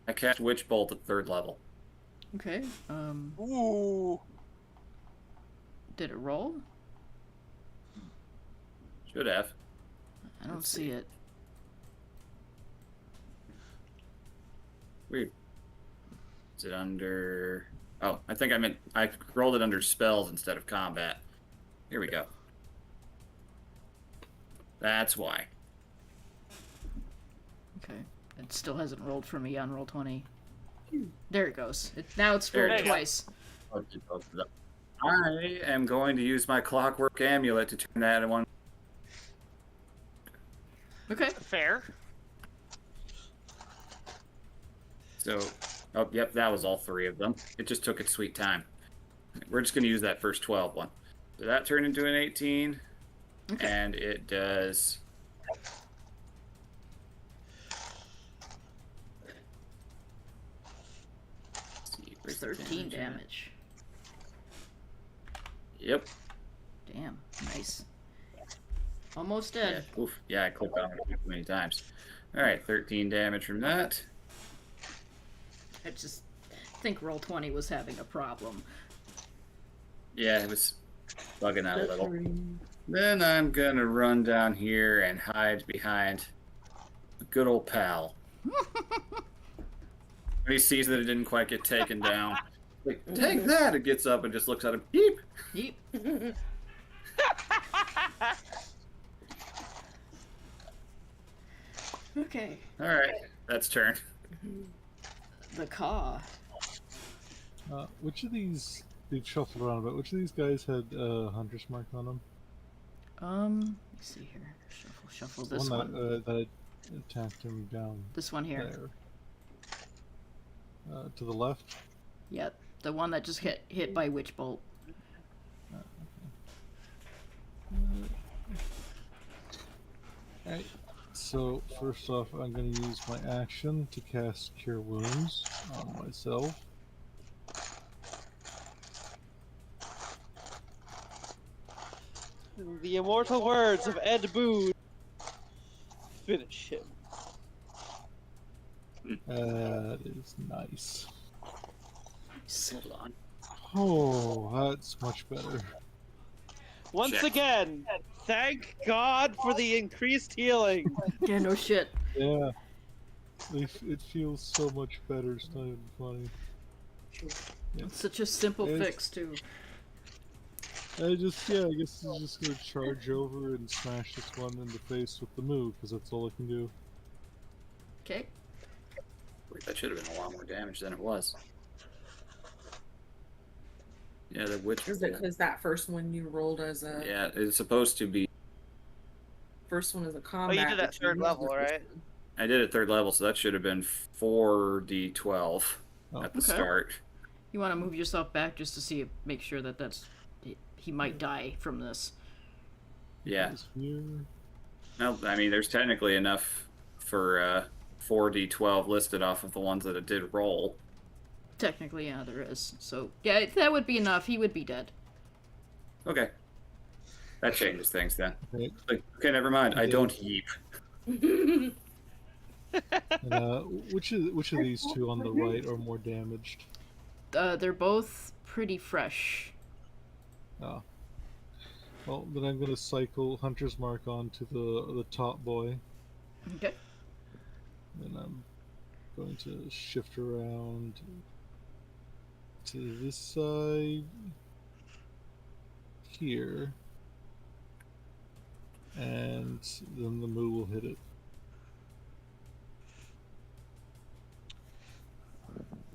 I cast Witch Bolt at 3rd level. Okay. Ooh. Did it roll? Should have. I don't Let's see see. it. Weird. Is it under... Oh, I think I rolled it under spells instead of combat. Here we go. That's why. Okay. It still hasn't rolled for me on Roll20. There it goes. Now it's There it rolled is. twice. I am going to use my clockwork amulet to turn that in one. Okay. Fair. So, oh, yep, that was all 3 of them. It just took its sweet time. We're just going to use that first 12 one. So that turned into an 18, Okay. and it does... Let's see, where's the 13 at? damage. Yep. Damn. Nice. Almost dead. Yeah, oof. Yeah, I clicked on it too many times. Alright, 13 damage from that. I just think Roll20 was having a problem. Yeah, it was bugging out a little. Then I'm gonna run down here and hide behind a good old pal. When he sees that it didn't quite get taken down, like, take that! It gets up and just looks at him. Beep! Yeep. Okay. Alright, that's turn. The caw. Which of these, they've shuffled around, but which of these guys had Hunter's Mark on them? Let's see here. Shuffle this one one. that attacked him down This one here. there. To the left? Yeah, the one that just hit by Witch Bolt. Alright, so first off, I'm going to use my action to cast Cure Wounds on myself. The immortal words of Ed Boon. Finish him. That is nice. Hold on. Oh, that's much better. Once Check. again, thank God for the increased healing. Yeah, no shit. Yeah. It feels so much better, it's not even funny. It's such a simple It's- fix, too. I guess I'm just gonna charge over and smash this one in the face with the move, because that's all I can do. Okay. That should have been a lot more damage than it was. Yeah, the witch. Is it because that first one you rolled as a Yeah, it's supposed to be. first one as a combat? did that but you third used level, the first right? one. I did it 3rd level, so that should have been 4d12 Oh. at the Okay. start. You want to move yourself back just to see, make sure that he might die from this. Yeah. Is here. Well, I mean, there's technically enough for 4d12 listed off of the ones that it did roll. Technically, yeah, there is. So, yeah, that would be enough. He would be dead. Okay. That changes things then. Okay. Like, okay, never mind. I Yeah. don't heap. And, which of these two on the right are more damaged? They're both pretty fresh. Oh. Well, then I'm gonna cycle Hunter's Mark onto the top boy. Okay. And I'm going to shift around to this side here. And then the moo will hit it.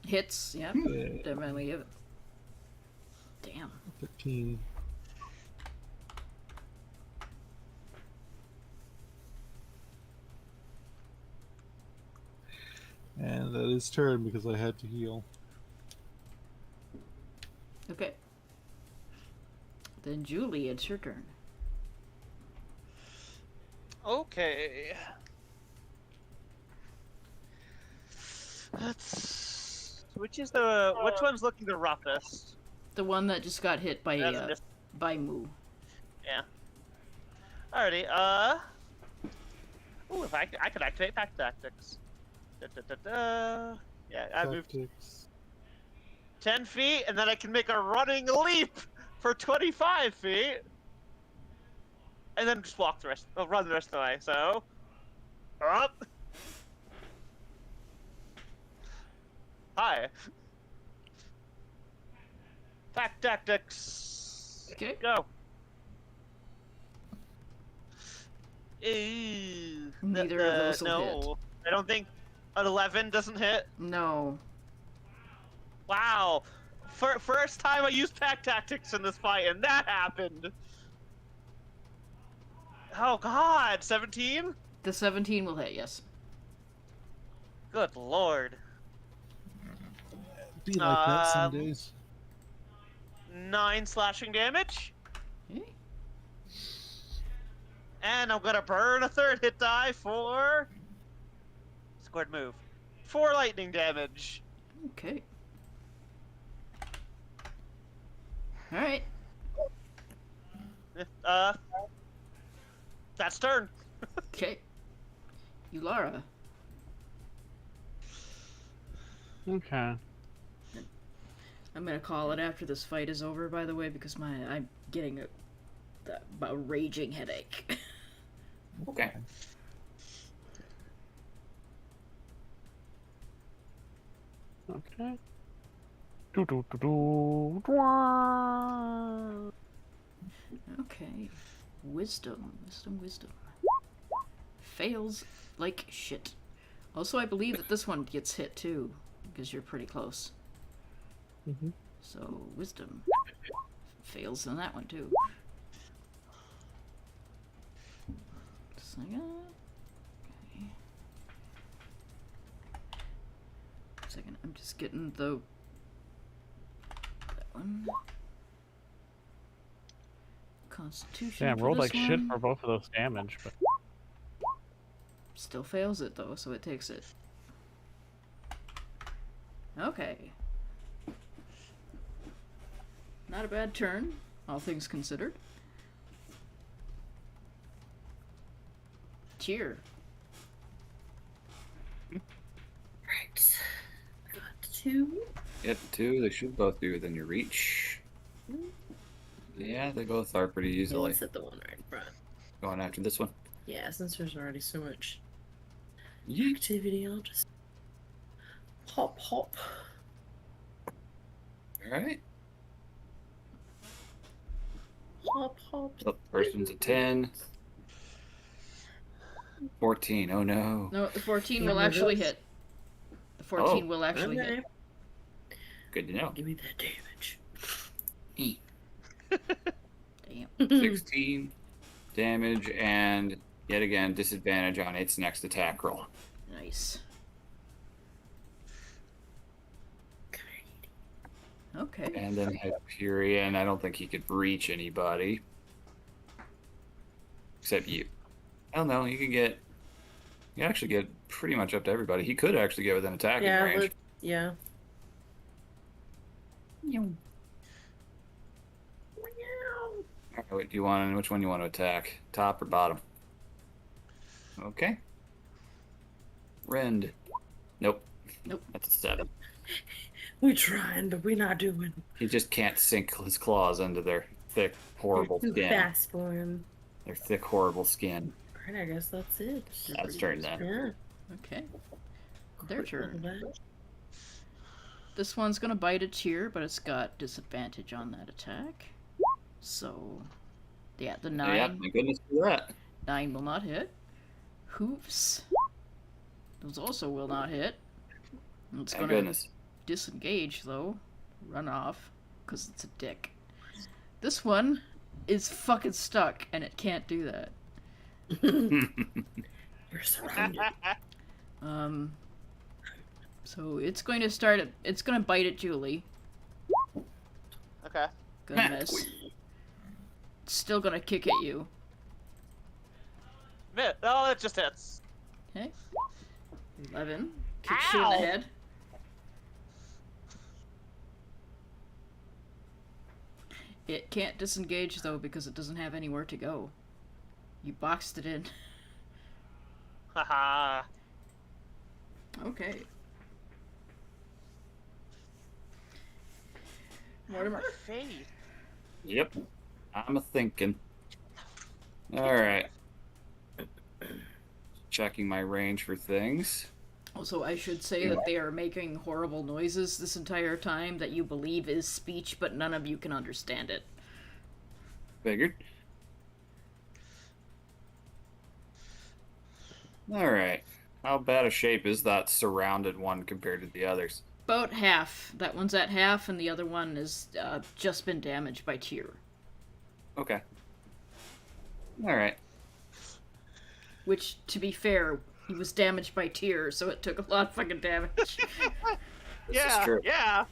Hits, yeah. Yeah, Definitely hit it. Damn. 13. And that is turn because I had to heal. Okay. Then Julie, it's your turn. Okay. Which one's looking the roughest? The one that just got hit by Moo. Yeah. Alrighty. Ooh, if I could activate pack tactics. Yeah, I moved Tactics. 10 feet, and then I can make a running leap for 25 feet, and then just run the rest of the way. So, up. Hi. Pack tactics. Okay. Go. Ew. Neither of those will no, I don't think an 11 doesn't hit. No. Wow. First time I used pack tactics in this fight, and that happened. Oh God, 17? The 17 will hit, yes. Good Lord. Be like that some days. 9 slashing damage. Okay. And I'm gonna burn a third hit die for squared move. 4 lightning damage. Okay. Alright. That's turn. Okay. Ulara. Okay. I'm gonna call it after this fight is over, by the way, because I'm getting a raging headache. Okay. Okay. Do do do do. Dwah. Okay. Wisdom. Fails like shit. Also, I believe that this one gets hit too, because you're pretty close. Mhm. So, wisdom fails on that one too. Second. Okay. Second, I'm just getting that one. Constitution. Damn, for rolled this like shit one. for both of those damage, but Still fails it though, so it takes it. Okay. Not a bad turn, all things considered. Cheer. Right. Got 2. Get 2. They should both be within your reach. Yeah, they both are pretty Yeah, easily. let's hit the one right in front. Going after this one. Yeah, since there's already so much Yeet. activity, I'll just hop. Alright. Hop. So first one's a 10. 14. Oh no. No, the 14 Yeah, will my actually gosh. hit. The 14 Oh, will actually Okay. hit. Good to know. Give me that damage. Damn. 16 damage, and yet again disadvantage on its next attack roll. Nice. Okay. And then Hyperion, I don't think he could reach anybody. Except you. I don't know, you actually get pretty much up to everybody. He could actually get within attacking Yeah, range. yeah. Alright, which one you want to attack? Top or bottom? Okay. Rend. Nope. Nope. That's a 7. We trying, but we not doing. He just can't sink his claws into their thick, horrible Too skin. fast for him. Their thick, horrible skin. Alright, I guess that's it. That's turn then. Yeah. Okay. Their turn. That. This one's gonna bite a tier, but it's got disadvantage on that attack. So, yeah, the 9. Yeah, thank goodness for that. 9 will not hit. Hooves. Those also will not hit. It's Thank gonna goodness. disengage though. Run off. Because it's a dick. This one is fucking stuck and it can't do that. We're surrounded. So it's going to start at, it's going to bite at Julie. Okay. Gonna miss. Still gonna kick at you. Oh, it just hits. Okay. 11. Kicks you in the Ow! head. It can't disengage though because it doesn't have anywhere to go. You boxed it in. Haha. Okay. Mortimer. Faith. Yep. I'm a thinking. Alright. Checking my range for things. Also, I should say that they are making horrible noises this entire time that you believe is speech, but none of you can understand it. Figured. Alright. How bad a shape is that surrounded one compared to the others? About half. That one's at half, and the other one is just been damaged by Tyr. Okay. Alright. Which, to be fair, he was damaged by Tyr, so it took a lot of fucking damage. This Yeah. is true. Yeah.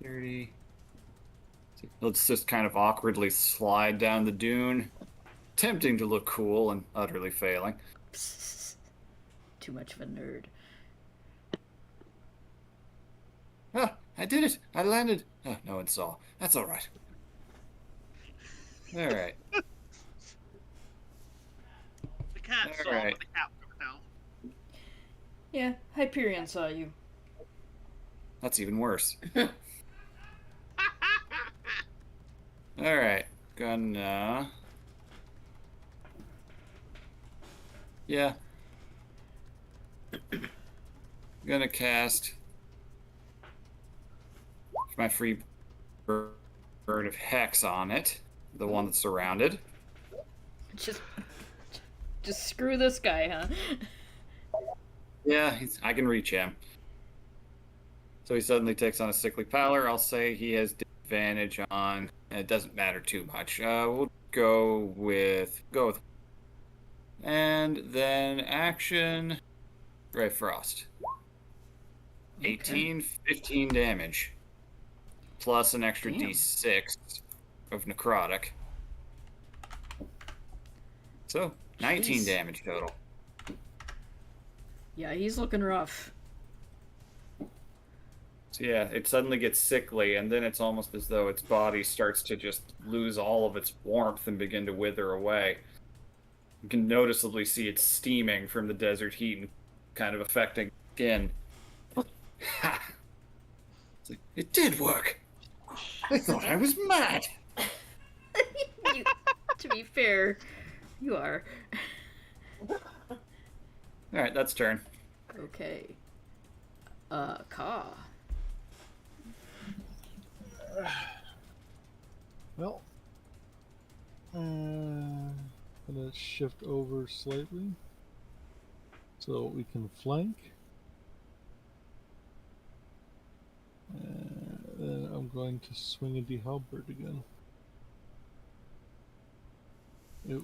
30. Let's just kind of awkwardly slide down the dune. Tempting to look cool and utterly failing. Too much of a nerd. Ah, I did it! I landed! Oh, no one saw. That's alright. Alright. The cat saw, Alright. but the cat wouldn't tell. Yeah, Hyperion saw you. That's even worse. Alright. Gonna... Yeah. Gonna cast my free bird of Hex on it. The one that's surrounded. Just screw this guy, huh? Yeah, I can reach him. So he suddenly takes on a sickly pallor. I'll say he has disadvantage on. It doesn't matter too much. We'll go with. And then action. Ray Frost. 18, 15 damage. Plus an extra Damn. d6 of necrotic. So, 19 Jeez. damage total. Yeah, he's looking rough. So yeah, it suddenly gets sickly, and then it's almost as though its body starts to just lose all of its warmth and begin to wither away. You can noticeably see it steaming from the desert heat and kind of affecting skin. Ha! It's like, it did work! I thought I was mad! To be fair, you are. Alright, that's turn. Okay. Ka. Well, gonna shift over slightly so we can flank. And then I'm going to swing a halberd again.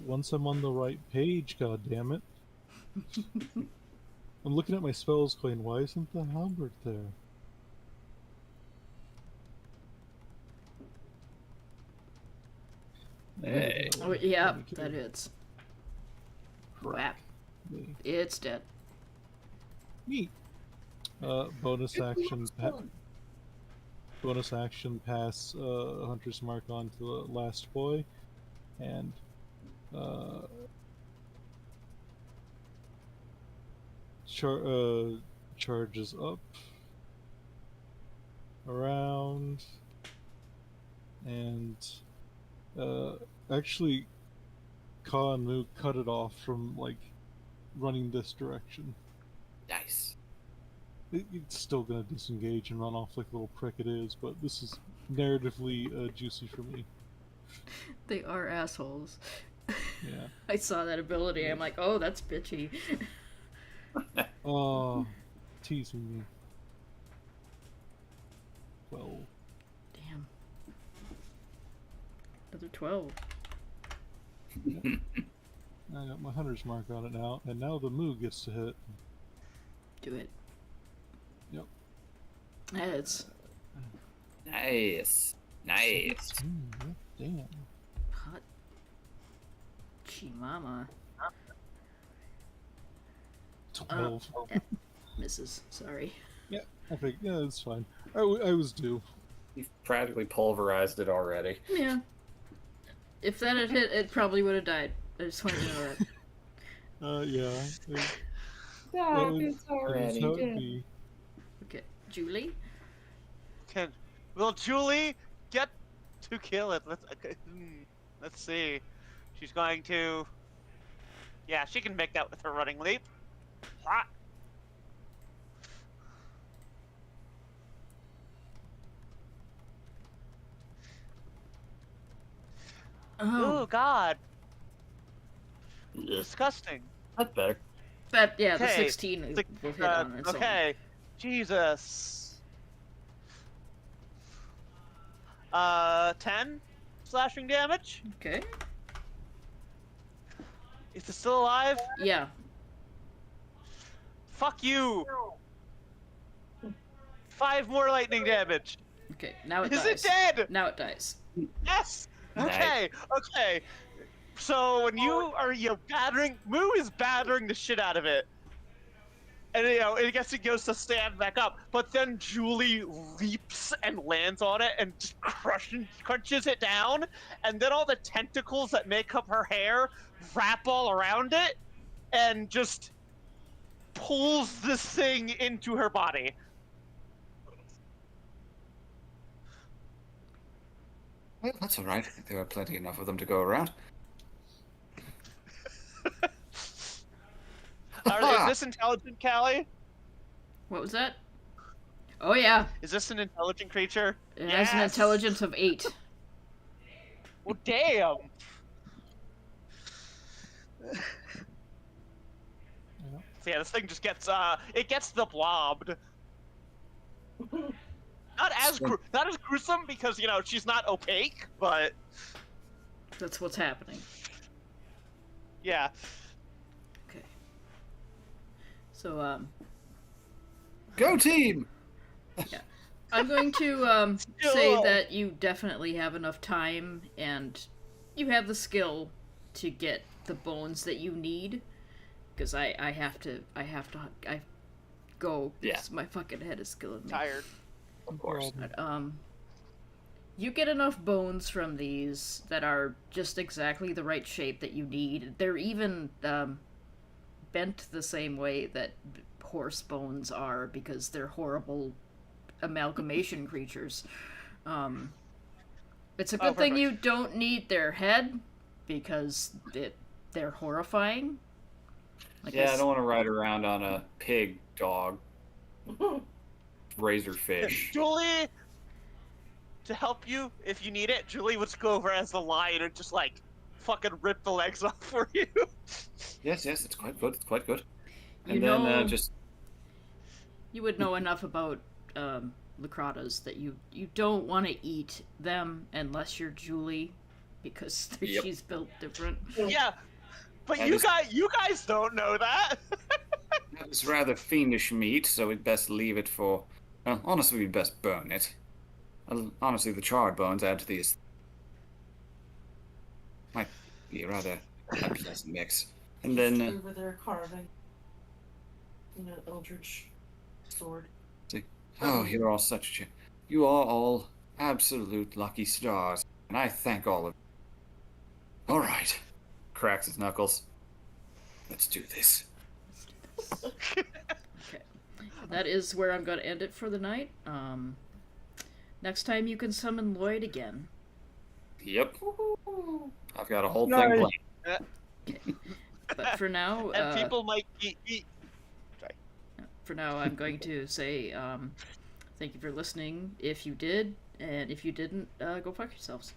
Once I'm on the right page, god damn it. I'm looking at my spells going, why isn't the halberd there? Hey. Oh, yeah, that hits. Crap. Whap. Me. It's dead. Neat. Bonus action. Bonus action. Pass Hunter's Mark on to the last boy, and charges up around, and actually, Ka and Moo cut it off from like running this direction. Nice. It's still gonna disengage and run off like the little prick it is, but this is narratively juicy for me. They are assholes. Yeah. I saw that ability. I'm like, oh, that's bitchy. Oh, teasing me. 12. Damn. Another 12. I got my hunter's mark on it now, and now the Moo gets to hit. Do it. Yep. It's Nice. Nice. Damn. hot. Gee, mama. 12. Misses. Sorry. Okay, yeah, it's fine. I was due. You've practically pulverized it already. Yeah. If that had hit, it probably would have died. I just want you to know that. Yeah. That would- is already how it'd dead. be. Okay, Julie. Will Julie get to kill it? Let's see. She's going to. Yeah, she can make that with her running leap. Ah. Oh God! Disgusting. That's better. That the Okay, 16 will hit on its own. Okay, Jesus. 10 slashing damage. Okay. Is it still alive? Yeah. Fuck you. 5 more lightning damage. Okay. Now it Is dies. it dead? Now it dies. Yes. Nice. Okay. So when you are battering, Moo is battering the shit out of it, and I guess it goes to stand back up, but then Julie leaps and lands on it and just crunches it down, and then all the tentacles that make up her hair wrap all around it, and just pulls this thing into her body. Well, that's all right. There are plenty enough of them to go around. Is this intelligent, Callie? What was that? Oh yeah. Is this an intelligent creature? It has an intelligence of 8. Well, damn. So yeah, this thing just gets it gets the blobbed. Not as gruesome because she's not opaque, but That's what's happening. yeah. Okay. So Go team! I'm going to say that you definitely have enough time and you have the skill to get the bones that you need, because I have to go. Yeah. 'Cause my fucking head is killing me. Tired. Of course. But, you get enough bones from these that are just exactly the right shape that you need. They're even bent the same way that horse bones are, because they're horrible amalgamation creatures. It's a good thing perfect. you don't need their head, because they're horrifying. Like Yeah, I don't want to ride around on a pig dog. Razorfish. Julie, to help you if you need it, Julie would go over as the lion and just fucking rip the legs off for you. Yes, it's quite good. It's quite good. You And then know- just You would know enough about Lacratas that you don't want to eat them unless you're Julie, because Yep. she's built different. Yeah, but That you is- guys don't know that. It's rather fiendish meat, so we'd best leave it for. Well, honestly, we'd best burn it. Honestly, the charred bones add to the. Might be a rather unpleasant mix. And then. Over there carving, eldritch sword. Oh, you're all such. You are all absolute lucky stars, and I thank all of you. All right. Cracks his knuckles. Let's do this. Okay. That is where I'm going to end it for the night. Next time you can summon Lloyd again. Yep. I've got a whole Nice. thing planned. Okay. But for now, And people might be. for now, I'm going to say thank you for listening. If you did, and if you didn't, go fuck yourselves.